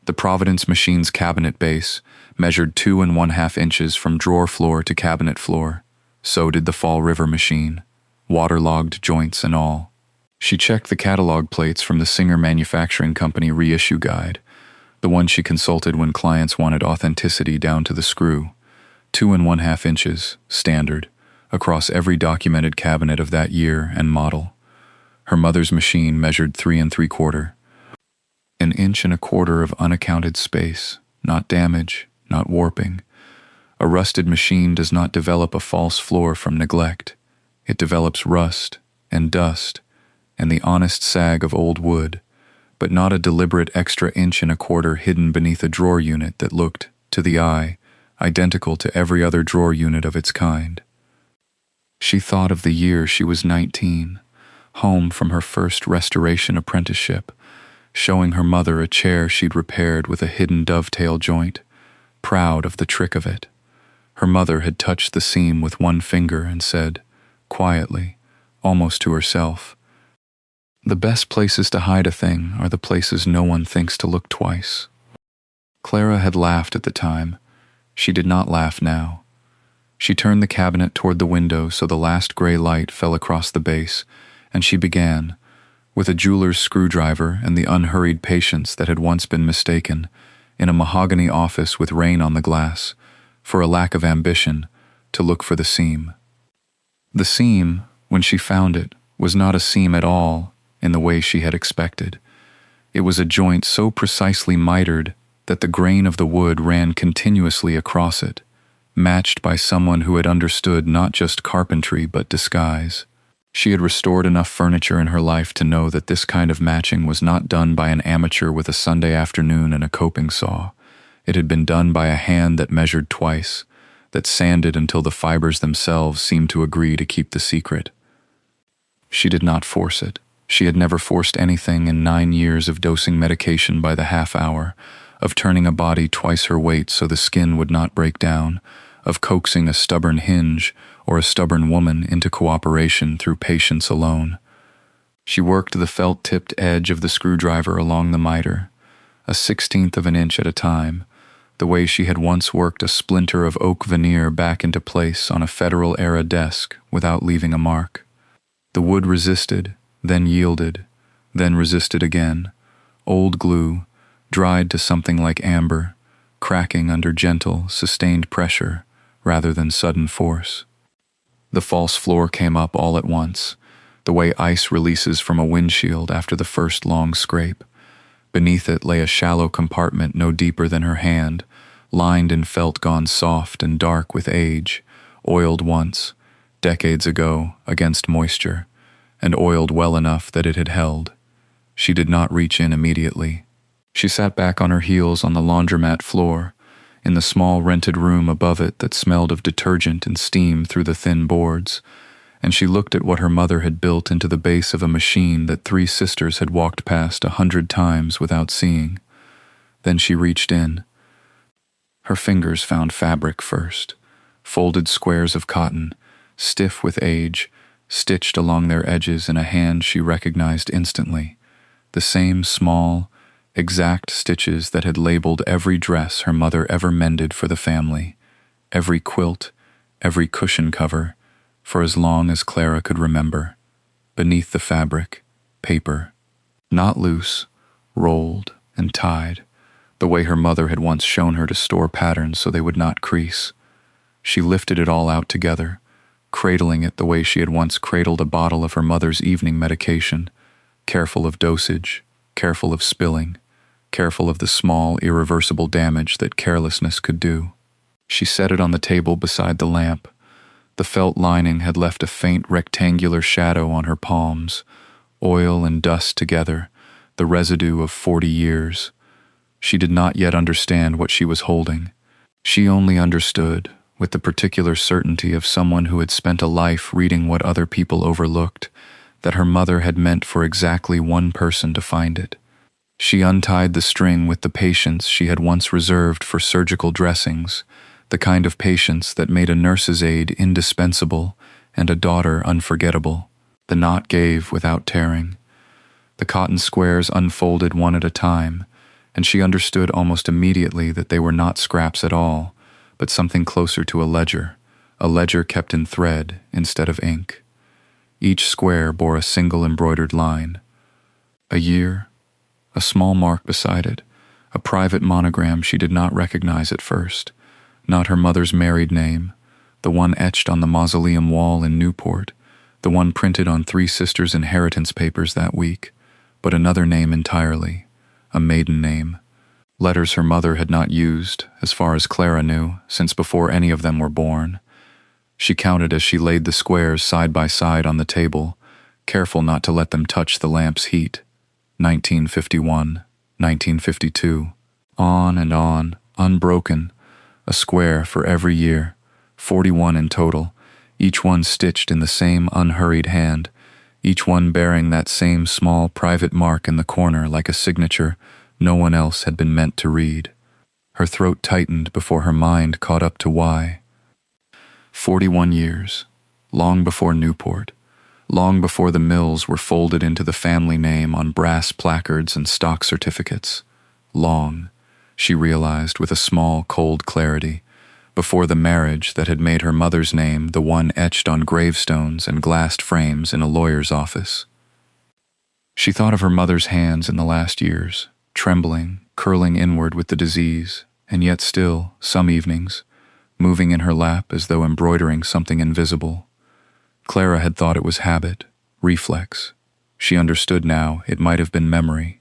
The Providence machine's cabinet base measured 2½ inches from drawer floor to cabinet floor. So did the Fall River machine, waterlogged joints and all. She checked the catalog plates from the Singer Manufacturing Company reissue guide, the one she consulted when clients wanted authenticity down to the screw. 2½ inches, standard, across every documented cabinet of that year and model. Her mother's machine measured 3¾ an inch and a quarter of unaccounted space, not damage, not warping. A rusted machine does not develop a false floor from neglect. It develops rust and dust and the honest sag of old wood, but not a deliberate extra inch and a quarter hidden beneath a drawer unit that looked, to the eye, identical to every other drawer unit of its kind. She thought of the year she was 19, home from her first restoration apprenticeship, showing her mother a chair she'd repaired with a hidden dovetail joint, proud of the trick of it. Her mother had touched the seam with one finger and said, quietly, almost to herself, "The best places to hide a thing are the places no one thinks to look twice." Clara had laughed at the time. She did not laugh now. She turned the cabinet toward the window so the last gray light fell across the base, and she began, with a jeweler's screwdriver and the unhurried patience that had once been mistaken, in a mahogany office with rain on the glass, for a lack of ambition, to look for the seam. The seam, when she found it, was not a seam at all in the way she had expected. It was a joint so precisely mitered that the grain of the wood ran continuously across it, matched by someone who had understood not just carpentry but disguise. She had restored enough furniture in her life to know that this kind of matching was not done by an amateur with a Sunday afternoon and a coping saw. It had been done by a hand that measured twice, that sanded until the fibers themselves seemed to agree to keep the secret. She did not force it. She had never forced anything in 9 years of dosing medication by the half hour, of turning a body twice her weight so the skin would not break down, of coaxing a stubborn hinge or a stubborn woman into cooperation through patience alone. She worked the felt-tipped edge of the screwdriver along the miter, a 1/16 of an inch at a time, the way she had once worked a splinter of oak veneer back into place on a Federal-era desk without leaving a mark. The wood resisted, then yielded, then resisted again, old glue, dried to something like amber, cracking under gentle, sustained pressure rather than sudden force. The false floor came up all at once, the way ice releases from a windshield after the first long scrape. Beneath it lay a shallow compartment no deeper than her hand, lined in felt gone soft and dark with age, oiled once, decades ago, against moisture, and oiled well enough that it had held. She did not reach in immediately. She sat back on her heels on the laundromat floor, in the small rented room above it that smelled of detergent and steam through the thin boards, and she looked at what her mother had built into the base of a machine that 3 sisters had walked past 100 times without seeing. Then she reached in. Her fingers found fabric first, folded squares of cotton, stiff with age, stitched along their edges in a hand she recognized instantly, the same small, exact stitches that had labeled every dress her mother ever mended for the family, every quilt, every cushion cover, for as long as Clara could remember. Beneath the fabric, paper, not loose, rolled and tied, the way her mother had once shown her to store patterns so they would not crease. She lifted it all out together, cradling it the way she had once cradled a bottle of her mother's evening medication, careful of dosage, careful of spilling, careful of the small, irreversible damage that carelessness could do. She set it on the table beside the lamp. The felt lining had left a faint rectangular shadow on her palms, oil and dust together, the residue of 40 years. She did not yet understand what she was holding. She only understood, with the particular certainty of someone who had spent a life reading what other people overlooked, that her mother had meant for exactly one person to find it. She untied the string with the patience she had once reserved for surgical dressings, the kind of patience that made a nurse's aide indispensable and a daughter unforgettable. The knot gave without tearing. The cotton squares unfolded one at a time, and she understood almost immediately that they were not scraps at all, but something closer to a ledger kept in thread instead of ink. Each square bore a single embroidered line. A year, a small mark beside it, a private monogram she did not recognize at first, not her mother's married name, the one etched on the mausoleum wall in Newport, the one printed on 3 sisters' inheritance papers that week, but another name entirely, a maiden name. Letters her mother had not used, as far as Clara knew, since before any of them were born. She counted as she laid the squares side by side on the table, careful not to let them touch the lamp's heat. 1951, 1952, on, unbroken, a square for every year, 41 in total, each one stitched in the same unhurried hand, each one bearing that same small private mark in the corner like a signature no one else had been meant to read. Her throat tightened before her mind caught up to why. 41 years, long before Newport, long before the mills were folded into the family name on brass placards and stock certificates. Long, she realized with a small, cold clarity, before the marriage that had made her mother's name the one etched on gravestones and glassed frames in a lawyer's office. She thought of her mother's hands in the last years, trembling, curling inward with the disease, and yet still, some evenings, moving in her lap as though embroidering something invisible. Clara had thought it was habit, reflex. She understood now it might have been memory.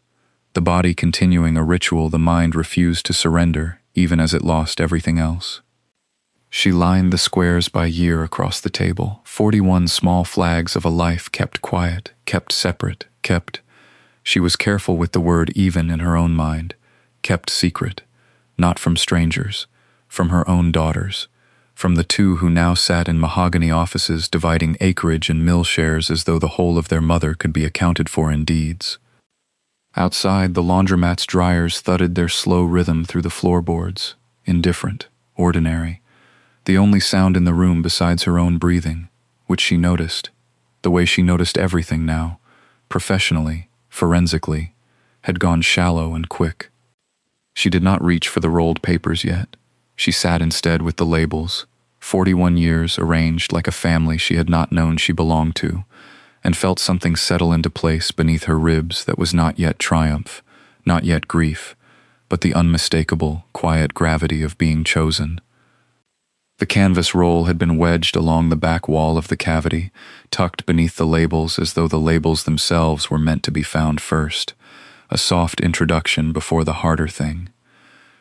The body continuing a ritual the mind refused to surrender, even as it lost everything else. She lined the squares by year across the table, 41 small flags of a life kept quiet, kept separate, kept... She was careful with the word even in her own mind, kept secret, not from strangers, from her own daughters, from the 2 who now sat in mahogany offices dividing acreage and mill shares as though the whole of their mother could be accounted for in deeds. Outside, the laundromat's dryers thudded their slow rhythm through the floorboards, indifferent, ordinary, the only sound in the room besides her own breathing, which she noticed, the way she noticed everything now, professionally, forensically, had gone shallow and quick. She did not reach for the rolled papers yet. She sat instead with the labels, 41 years arranged like a family she had not known she belonged to, and felt something settle into place beneath her ribs that was not yet triumph, not yet grief, but the unmistakable, quiet gravity of being chosen. The canvas roll had been wedged along the back wall of the cavity, tucked beneath the labels as though the labels themselves were meant to be found first, a soft introduction before the harder thing.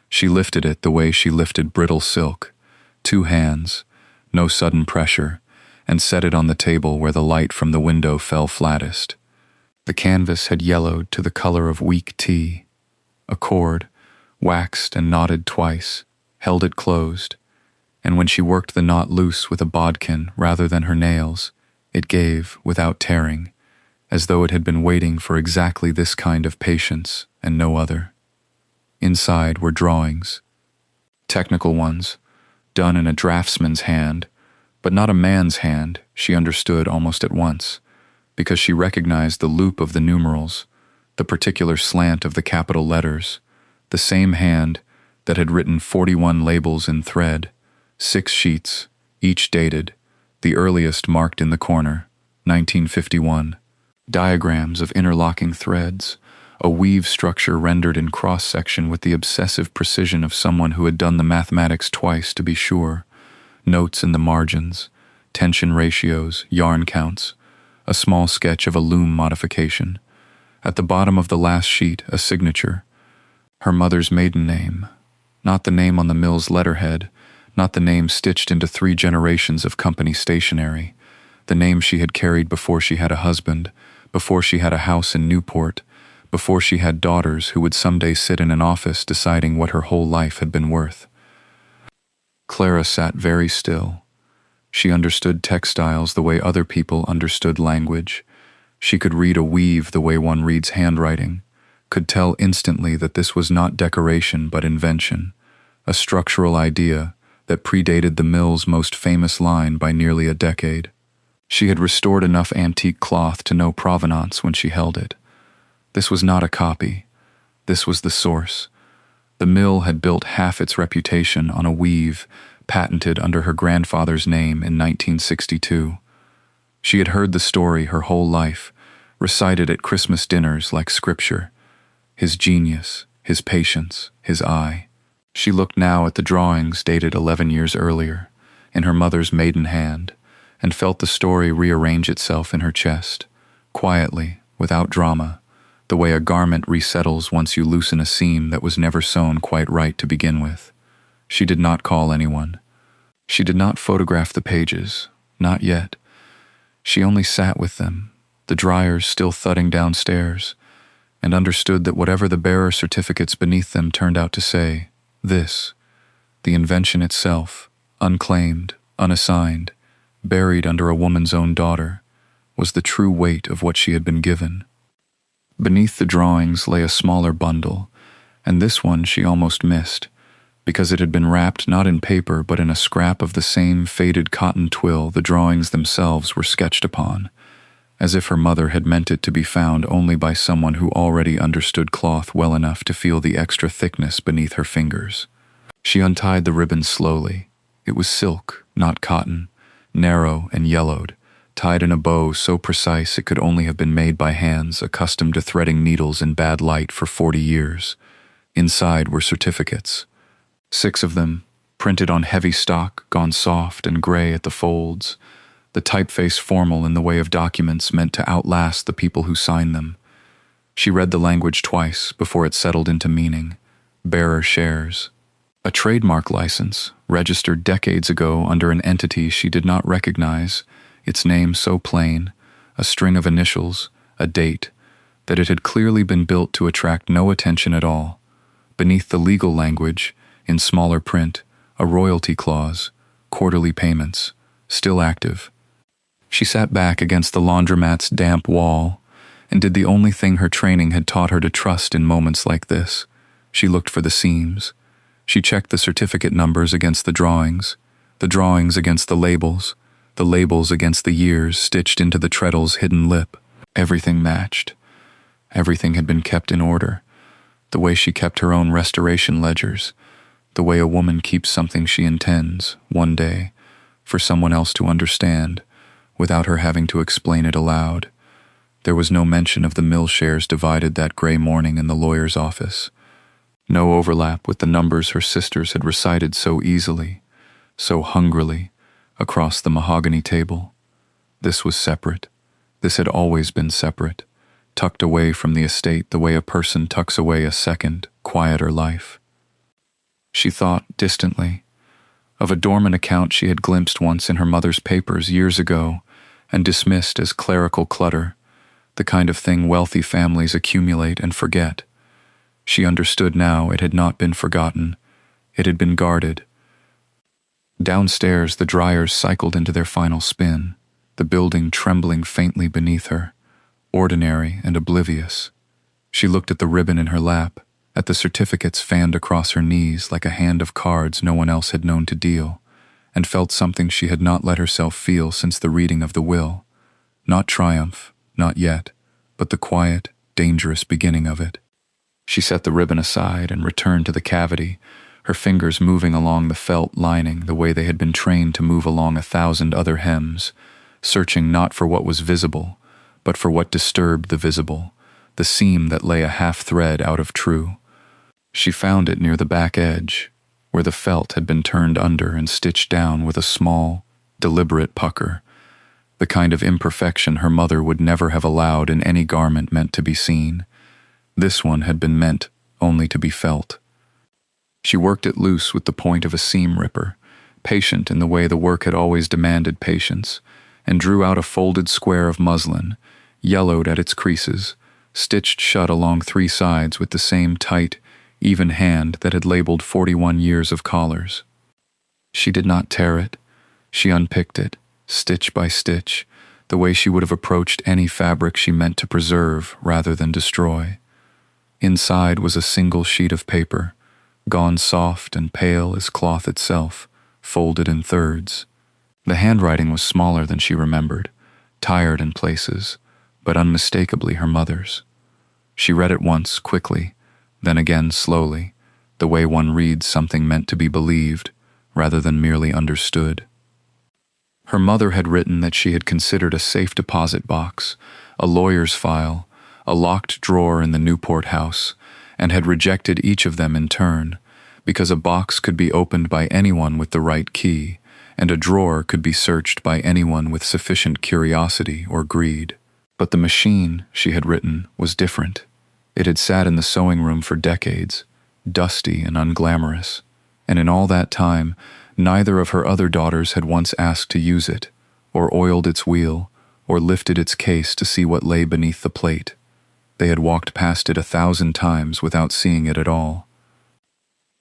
She lifted it the way she lifted brittle silk, 2 hands, no sudden pressure, and set it on the table where the light from the window fell flattest. The canvas had yellowed to the color of weak tea. A cord, waxed and knotted twice, held it closed, and when she worked the knot loose with a bodkin rather than her nails, it gave without tearing, as though it had been waiting for exactly this kind of patience and no other. Inside were drawings, technical ones, done in a draftsman's hand, but not a man's hand, she understood almost at once, because she recognized the loop of the numerals, the particular slant of the capital letters, the same hand that had written 41 labels in thread, 6 sheets, each dated, the earliest marked in the corner, 1951, diagrams of interlocking threads, a weave structure rendered in cross-section with the obsessive precision of someone who had done the mathematics twice to be sure, notes in the margins, tension ratios, yarn counts, a small sketch of a loom modification. At the bottom of the last sheet, a signature. Her mother's maiden name, not the name on the mill's letterhead, not the name stitched into 3 generations of company stationery, the name she had carried before she had a husband, before she had a house in Newport, before she had daughters who would someday sit in an office deciding what her whole life had been worth. Clara sat very still. She understood textiles the way other people understood language. She could read a weave the way one reads handwriting, could tell instantly that this was not decoration but invention, a structural idea that predated the mill's most famous line by nearly a decade. She had restored enough antique cloth to know provenance when she held it. This was not a copy. This was the source. The mill had built half its reputation on a weave patented under her grandfather's name in 1962. She had heard the story her whole life, recited at Christmas dinners like scripture. His genius, his patience, his eye. She looked now at the drawings dated 11 years earlier, in her mother's maiden hand, and felt the story rearrange itself in her chest, quietly, without drama, the way a garment resettles once you loosen a seam that was never sewn quite right to begin with. She did not call anyone. She did not photograph the pages, not yet. She only sat with them, the dryers still thudding downstairs, and understood that whatever the bearer certificates beneath them turned out to say, this, the invention itself, unclaimed, unassigned, buried under a woman's own daughter, was the true weight of what she had been given. Beneath the drawings lay a smaller bundle, and this one she almost missed, because it had been wrapped not in paper but in a scrap of the same faded cotton twill the drawings themselves were sketched upon, as if her mother had meant it to be found only by someone who already understood cloth well enough to feel the extra thickness beneath her fingers. She untied the ribbon slowly. It was silk, not cotton, narrow and yellowed, tied in a bow so precise it could only have been made by hands accustomed to threading needles in bad light for 40 years. Inside were certificates. 6 of them, printed on heavy stock, gone soft and gray at the folds, the typeface formal in the way of documents meant to outlast the people who signed them. She read the language twice before it settled into meaning. Bearer shares. A trademark license, registered decades ago under an entity she did not recognize, its name so plain, a string of initials, a date, that it had clearly been built to attract no attention at all. Beneath the legal language, in smaller print, a royalty clause, quarterly payments, still active. She sat back against the laundromat's damp wall and did the only thing her training had taught her to trust in moments like this. She looked for the seams. She checked the certificate numbers against the drawings against the labels against the years stitched into the treadle's hidden lip. Everything matched. Everything had been kept in order, the way she kept her own restoration ledgers, the way a woman keeps something she intends, one day, for someone else to understand, without her having to explain it aloud. There was no mention of the mill shares divided that gray morning in the lawyer's office. No overlap with the numbers her sisters had recited so easily, so hungrily, across the mahogany table. This was separate. This had always been separate, tucked away from the estate the way a person tucks away a second, quieter life. She thought, distantly, of a dormant account she had glimpsed once in her mother's papers years ago and dismissed as clerical clutter, the kind of thing wealthy families accumulate and forget. She understood now it had not been forgotten. It had been guarded. Downstairs, the dryers cycled into their final spin, the building trembling faintly beneath her, ordinary and oblivious. She looked at the ribbon in her lap, at the certificates fanned across her knees like a hand of cards no one else had known to deal, and felt something she had not let herself feel since the reading of the will. Not triumph, not yet, but the quiet, dangerous beginning of it. She set the ribbon aside and returned to the cavity, her fingers moving along the felt lining the way they had been trained to move along 1,000 other hems, searching not for what was visible, but for what disturbed the visible, the seam that lay a half-thread out of true. She found it near the back edge, where the felt had been turned under and stitched down with a small, deliberate pucker, the kind of imperfection her mother would never have allowed in any garment meant to be seen. This one had been meant only to be felt. She worked it loose with the point of a seam ripper, patient in the way the work had always demanded patience, and drew out a folded square of muslin, yellowed at its creases, stitched shut along 3 sides with the same tight, even hand that had labeled 41 years of collars. She did not tear it. She unpicked it, stitch by stitch, the way she would have approached any fabric she meant to preserve rather than destroy. Inside was a single sheet of paper, gone soft and pale as cloth itself, folded in thirds. The handwriting was smaller than she remembered, tired in places, but unmistakably her mother's. She read it once, quickly, then again slowly, the way one reads something meant to be believed, rather than merely understood. Her mother had written that she had considered a safe deposit box, a lawyer's file, a locked drawer in the Newport house, and had rejected each of them in turn, because a box could be opened by anyone with the right key, and a drawer could be searched by anyone with sufficient curiosity or greed. But the machine, she had written, was different. It had sat in the sewing room for decades, dusty and unglamorous, and in all that time, neither of her other daughters had once asked to use it, or oiled its wheel, or lifted its case to see what lay beneath the plate. They had walked past it 1,000 times without seeing it at all.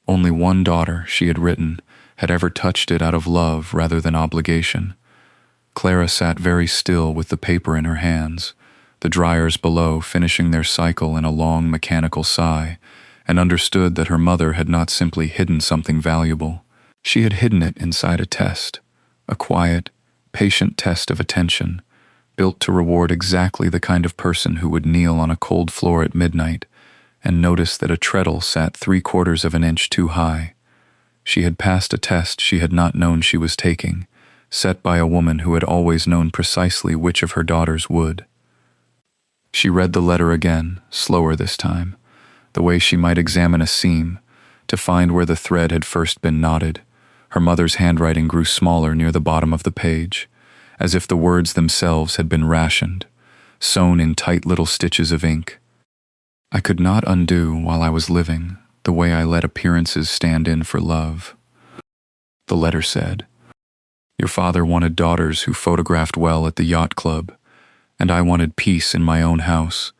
Only one daughter, she had written, had ever touched it out of love rather than obligation. Clara sat very still with the paper in her hands, the dryers below finishing their cycle in a long mechanical sigh, and understood that her mother had not simply hidden something valuable. She had hidden it inside a test, a quiet, patient test of attention, built to reward exactly the kind of person who would kneel on a cold floor at midnight and notice that a treadle sat 3/4 of an inch too high. She had passed a test she had not known she was taking, set by a woman who had always known precisely which of her daughters would. She read the letter again, slower this time, the way she might examine a seam, to find where the thread had first been knotted. Her mother's handwriting grew smaller near the bottom of the page, as if the words themselves had been rationed, sewn in tight little stitches of ink. I could not undo, while I was living, the way I let appearances stand in for love. The letter said, "Your father wanted daughters who photographed well at the yacht club, and I wanted peace in my own house,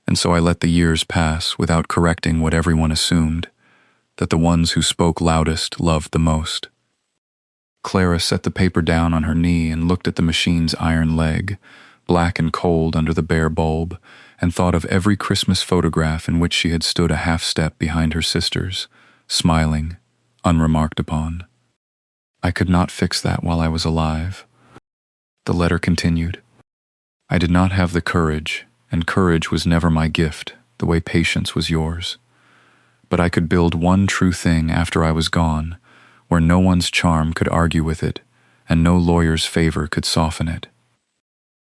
and so I let the years pass without correcting what everyone assumed, that the ones who spoke loudest loved the most." Clara set the paper down on her knee and looked at the machine's iron leg, black and cold under the bare bulb, and thought of every Christmas photograph in which she had stood a half-step behind her sisters, smiling, unremarked upon. "I could not fix that while I was alive." The letter continued. "I did not have the courage, and courage was never my gift, the way patience was yours. But I could build one true thing after I was gone, where no one's charm could argue with it, and no lawyer's favor could soften it."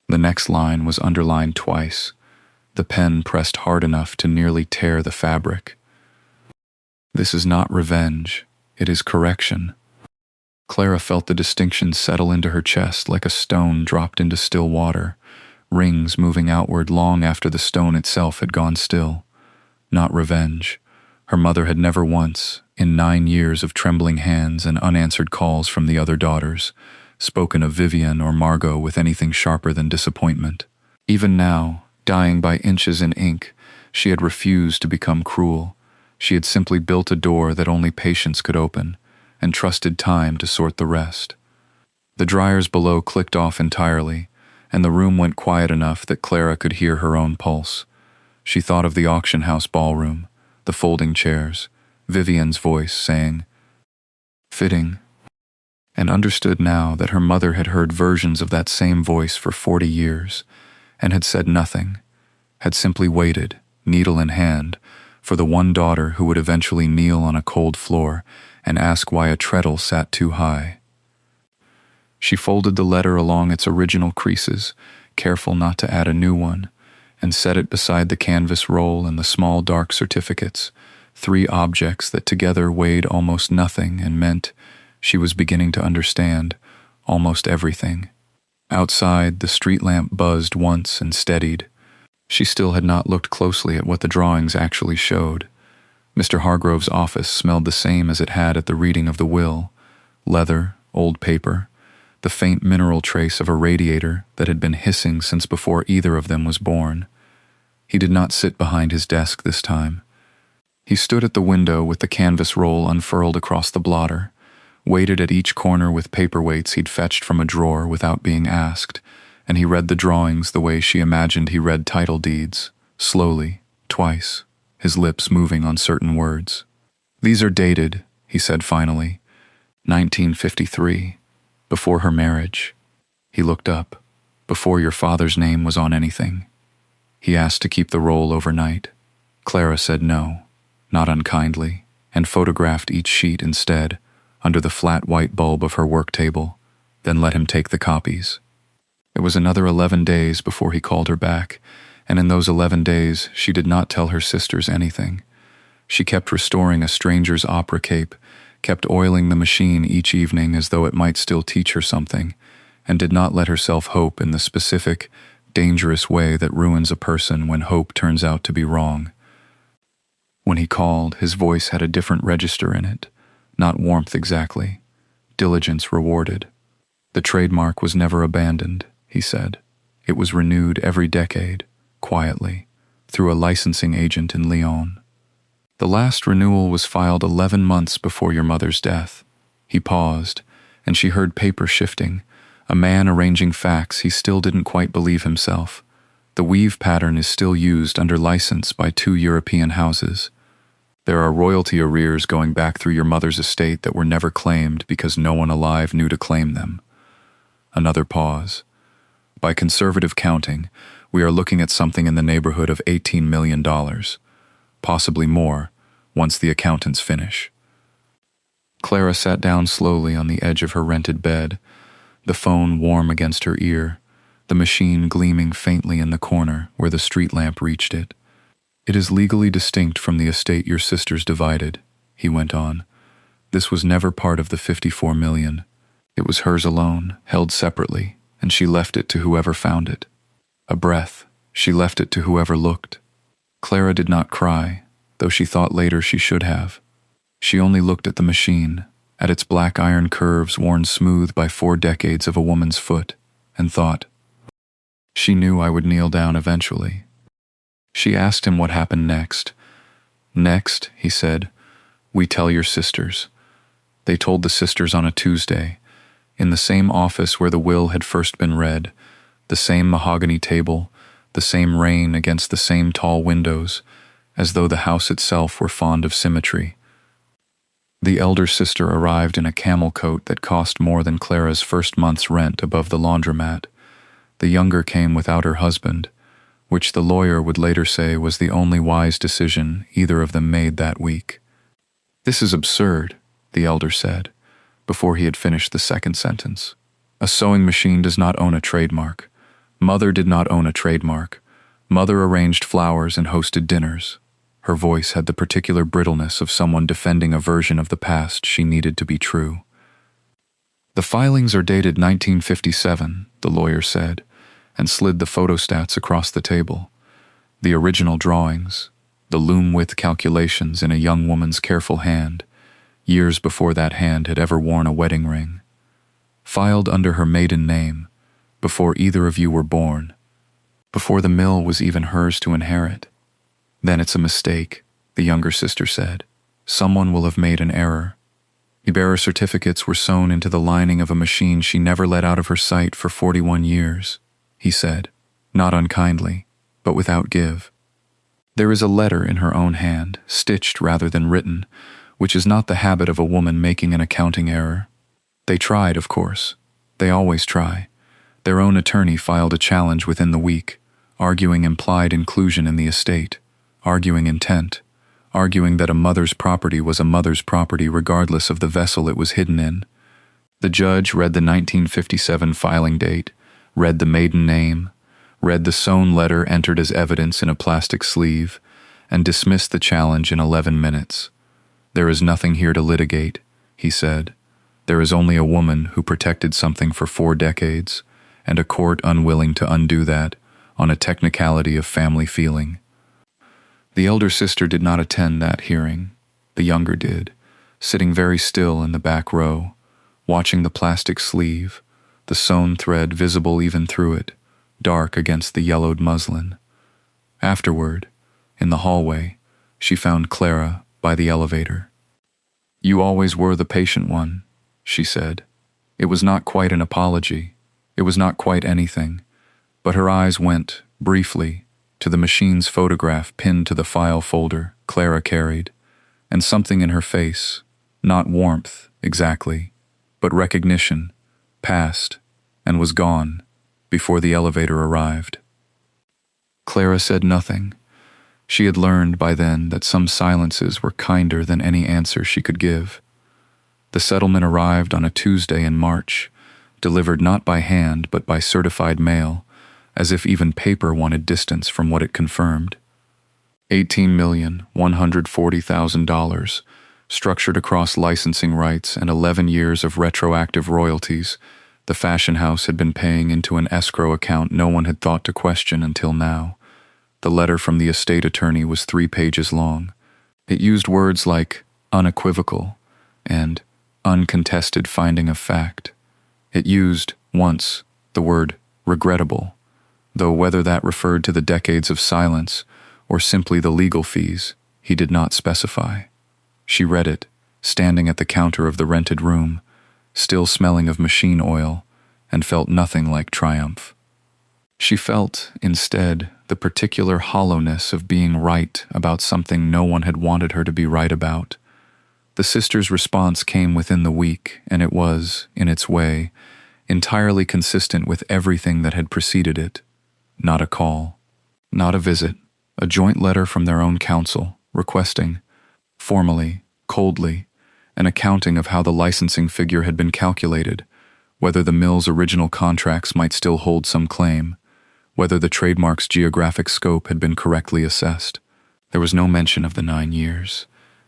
The next line was underlined twice, the pen pressed hard enough to nearly tear the fabric. "This is not revenge, it is correction." Clara felt the distinction settle into her chest like a stone dropped into still water, rings moving outward long after the stone itself had gone still. Not revenge. Her mother had never once, in 9 years of trembling hands and unanswered calls from the other daughters, spoken of Vivian or Margot with anything sharper than disappointment. Even now, dying by inches in ink, she had refused to become cruel. She had simply built a door that only patience could open, and trusted time to sort the rest. The dryers below clicked off entirely, and the room went quiet enough that Clara could hear her own pulse. She thought of the auction house ballroom, the folding chairs, Vivian's voice saying, "Fitting," and understood now that her mother had heard versions of that same voice for 40 years, and had said nothing, had simply waited, needle in hand, for the one daughter who would eventually kneel on a cold floor and ask why a treadle sat too high. She folded the letter along its original creases, careful not to add a new one, and set it beside the canvas roll and the small dark certificates, 3 objects that together weighed almost nothing and meant, she was beginning to understand, almost everything. Outside, the street lamp buzzed once and steadied. She still had not looked closely at what the drawings actually showed. Mr. Hargrove's office smelled the same as it had at the reading of the will: leather, old paper, the faint mineral trace of a radiator that had been hissing since before either of them was born. He did not sit behind his desk this time. He stood at the window with the canvas roll unfurled across the blotter, waited at each corner with paperweights he'd fetched from a drawer without being asked, and he read the drawings the way she imagined he read title deeds, slowly, twice, his lips moving on certain words. "These are dated," he said finally. 1953, before her marriage. He looked up. "Before your father's name was on anything." He asked to keep the roll overnight. Clara said no, not unkindly, and photographed each sheet instead, under the flat white bulb of her work table, then let him take the copies. It was another 11 days before he called her back, and in those 11 days she did not tell her sisters anything. She kept restoring a stranger's opera cape, kept oiling the machine each evening as though it might still teach her something, and did not let herself hope in the specific, dangerous way that ruins a person when hope turns out to be wrong. When he called, his voice had a different register in it, not warmth exactly, diligence rewarded. The trademark was never abandoned, he said. It was renewed every decade, quietly, through a licensing agent in Lyon. The last renewal was filed 11 months before your mother's death. He paused, and she heard paper shifting, a man arranging facts he still didn't quite believe himself. The weave pattern is still used under license by 2 European houses. There are royalty arrears going back through your mother's estate that were never claimed because no one alive knew to claim them. Another pause. By conservative counting, we are looking at something in the neighborhood of $18 million, possibly more, once the accountants finish. Clara sat down slowly on the edge of her rented bed, the phone warm against her ear, the machine gleaming faintly in the corner where the street lamp reached it. "It is legally distinct from the estate your sisters divided," he went on. "This was never part of the 54 million. It was hers alone, held separately, and she left it to whoever found it. A breath, she left it to whoever looked." Clara did not cry, though she thought later she should have. She only looked at the machine, at its black iron curves worn smooth by 4 decades of a woman's foot, and thought, "She knew I would kneel down eventually." She asked him what happened next. "Next," he said, "we tell your sisters." They told the sisters on a Tuesday, in the same office where the will had first been read, the same mahogany table, the same rain against the same tall windows, as though the house itself were fond of symmetry. The elder sister arrived in a camel coat that cost more than Clara's first month's rent above the laundromat. The younger came without her husband, which the lawyer would later say was the only wise decision either of them made that week. "This is absurd," the elder said, before he had finished the second sentence. "A sewing machine does not own a trademark. Mother did not own a trademark. Mother arranged flowers and hosted dinners." Her voice had the particular brittleness of someone defending a version of the past she needed to be true. "The filings are dated 1957, the lawyer said, and slid the photostats across the table. The original drawings, the loom-width calculations in a young woman's careful hand, years before that hand had ever worn a wedding ring. Filed under her maiden name, before either of you were born, before the mill was even hers to inherit. Then it's a mistake," the younger sister said. "Someone will have made an error." The bearer certificates were sewn into the lining of a machine she never let out of her sight for 41 years, he said, not unkindly, but without give. "There is a letter in her own hand, stitched rather than written, which is not the habit of a woman making an accounting error. They tried, of course. They always try. Their own attorney filed a challenge within the week, arguing implied inclusion in the estate, arguing intent, arguing that a mother's property was a mother's property regardless of the vessel it was hidden in. The judge read the 1957 filing date, read the maiden name, read the sewn letter entered as evidence in a plastic sleeve, and dismissed the challenge in 11 minutes. "There is nothing here to litigate," he said. "There is only a woman who protected something for 4 decades, and a court unwilling to undo that on a technicality of family feeling." The elder sister did not attend that hearing. The younger did, sitting very still in the back row, watching the plastic sleeve, the sewn thread visible even through it, dark against the yellowed muslin. Afterward, in the hallway, she found Clara by the elevator. "You always were the patient one," she said. It was not quite an apology. It was not quite anything. But her eyes went, briefly, to the machine's photograph pinned to the file folder Clara carried, and something in her face, not warmth, exactly, but recognition, passed, and was gone, before the elevator arrived. Clara said nothing. She had learned by then that some silences were kinder than any answer she could give. The settlement arrived on a Tuesday in March, delivered not by hand but by certified mail, as if even paper wanted distance from what it confirmed. $18,140,000, structured across licensing rights and 11 years of retroactive royalties, the fashion house had been paying into an escrow account no one had thought to question until now. The letter from the estate attorney was 3 pages long. It used words like unequivocal and uncontested finding of fact. It used, once, the word regrettable, though whether that referred to the decades of silence or simply the legal fees, he did not specify. She read it, standing at the counter of the rented room, still smelling of machine oil, and felt nothing like triumph. She felt, instead, the particular hollowness of being right about something no one had wanted her to be right about. The sisters' response came within the week, and it was, in its way, entirely consistent with everything that had preceded it. Not a call, not a visit, a joint letter from their own counsel, requesting, formally, coldly, an accounting of how the licensing figure had been calculated, whether the mill's original contracts might still hold some claim, whether the trademark's geographic scope had been correctly assessed. There was no mention of the 9 years,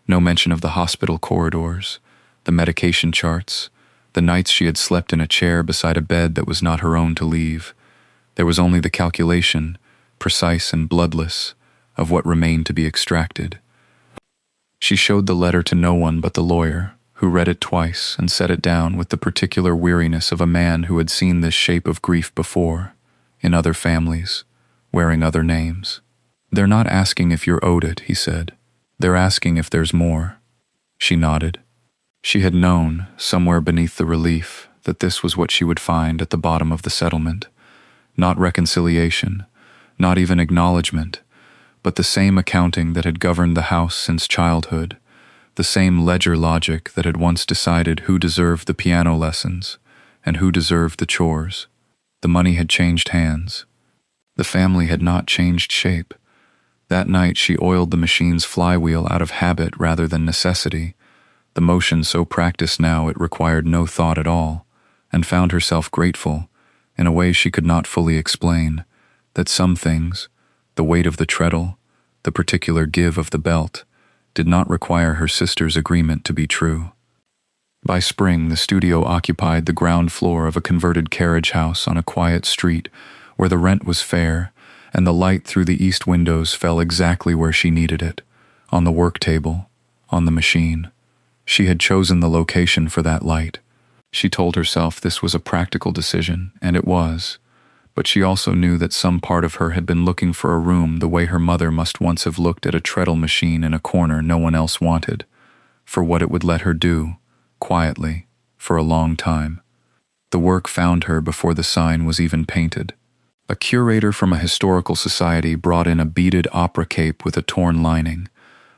no mention of the hospital corridors, the medication charts, the nights she had slept in a chair beside a bed that was not her own to leave. There was only the calculation, precise and bloodless, of what remained to be extracted. She showed the letter to no one but the lawyer, who read it twice and set it down with the particular weariness of a man who had seen this shape of grief before, in other families, wearing other names. "They're not asking if you're owed it," he said. "They're asking if there's more." She nodded. She had known, somewhere beneath the relief, that this was what she would find at the bottom of the settlement. Not reconciliation, not even acknowledgement, but the same accounting that had governed the house since childhood, the same ledger logic that had once decided who deserved the piano lessons and who deserved the chores. The money had changed hands. The family had not changed shape. That night she oiled the machine's flywheel out of habit rather than necessity, the motion so practiced now it required no thought at all, and found herself grateful, in a way she could not fully explain, that some things, the weight of the treadle, the particular give of the belt, did not require her sister's agreement to be true. By spring, the studio occupied the ground floor of a converted carriage house on a quiet street where the rent was fair and the light through the east windows fell exactly where she needed it, on the work table, on the machine. She had chosen the location for that light. She told herself this was a practical decision, and it was, but she also knew that some part of her had been looking for a room the way her mother must once have looked at a treadle machine in a corner no one else wanted, for what it would let her do, quietly, for a long time. The work found her before the sign was even painted. A curator from a historical society brought in a beaded opera cape with a torn lining.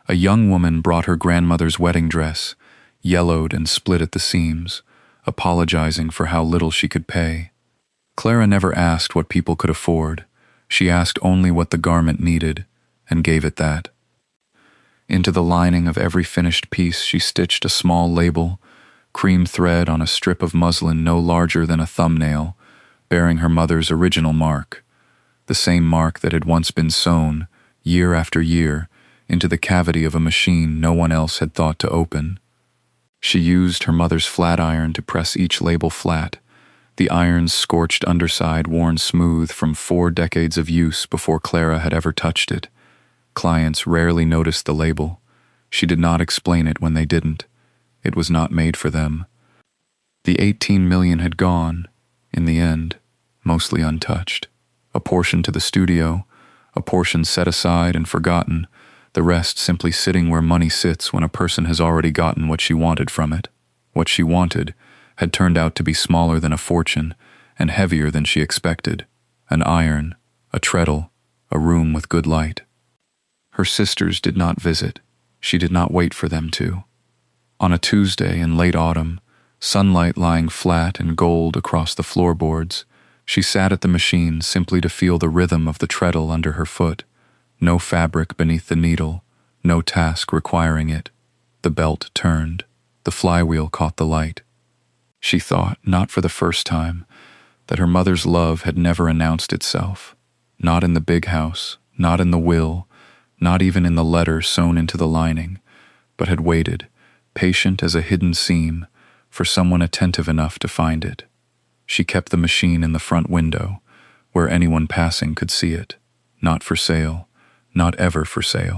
A young woman brought her grandmother's wedding dress, yellowed and split at the seams, apologizing for how little she could pay. Clara never asked what people could afford. She asked only what the garment needed, and gave it that. Into the lining of every finished piece she stitched a small label, cream thread on a strip of muslin no larger than a thumbnail, bearing her mother's original mark, the same mark that had once been sewn, year after year, into the cavity of a machine no one else had thought to open. She used her mother's flat iron to press each label flat, the iron's scorched underside worn smooth from 4 decades of use before Clara had ever touched it. Clients rarely noticed the label. She did not explain it when they didn't. It was not made for them. The 18 million had gone, in the end, mostly untouched. A portion to the studio, a portion set aside and forgotten, the rest simply sitting where money sits when a person has already gotten what she wanted from it. What she wanted had turned out to be smaller than a fortune and heavier than she expected, an iron, a treadle, a room with good light. Her sisters did not visit. She did not wait for them to. On a Tuesday in late autumn, sunlight lying flat and gold across the floorboards, she sat at the machine simply to feel the rhythm of the treadle under her foot. No fabric beneath the needle, no task requiring it. The belt turned. The flywheel caught the light. She thought, not for the first time, that her mother's love had never announced itself. Not in the big house, not in the will, not even in the letter sewn into the lining, but had waited, patient as a hidden seam, for someone attentive enough to find it. She kept the machine in the front window, where anyone passing could see it. Not for sale, not ever for sale.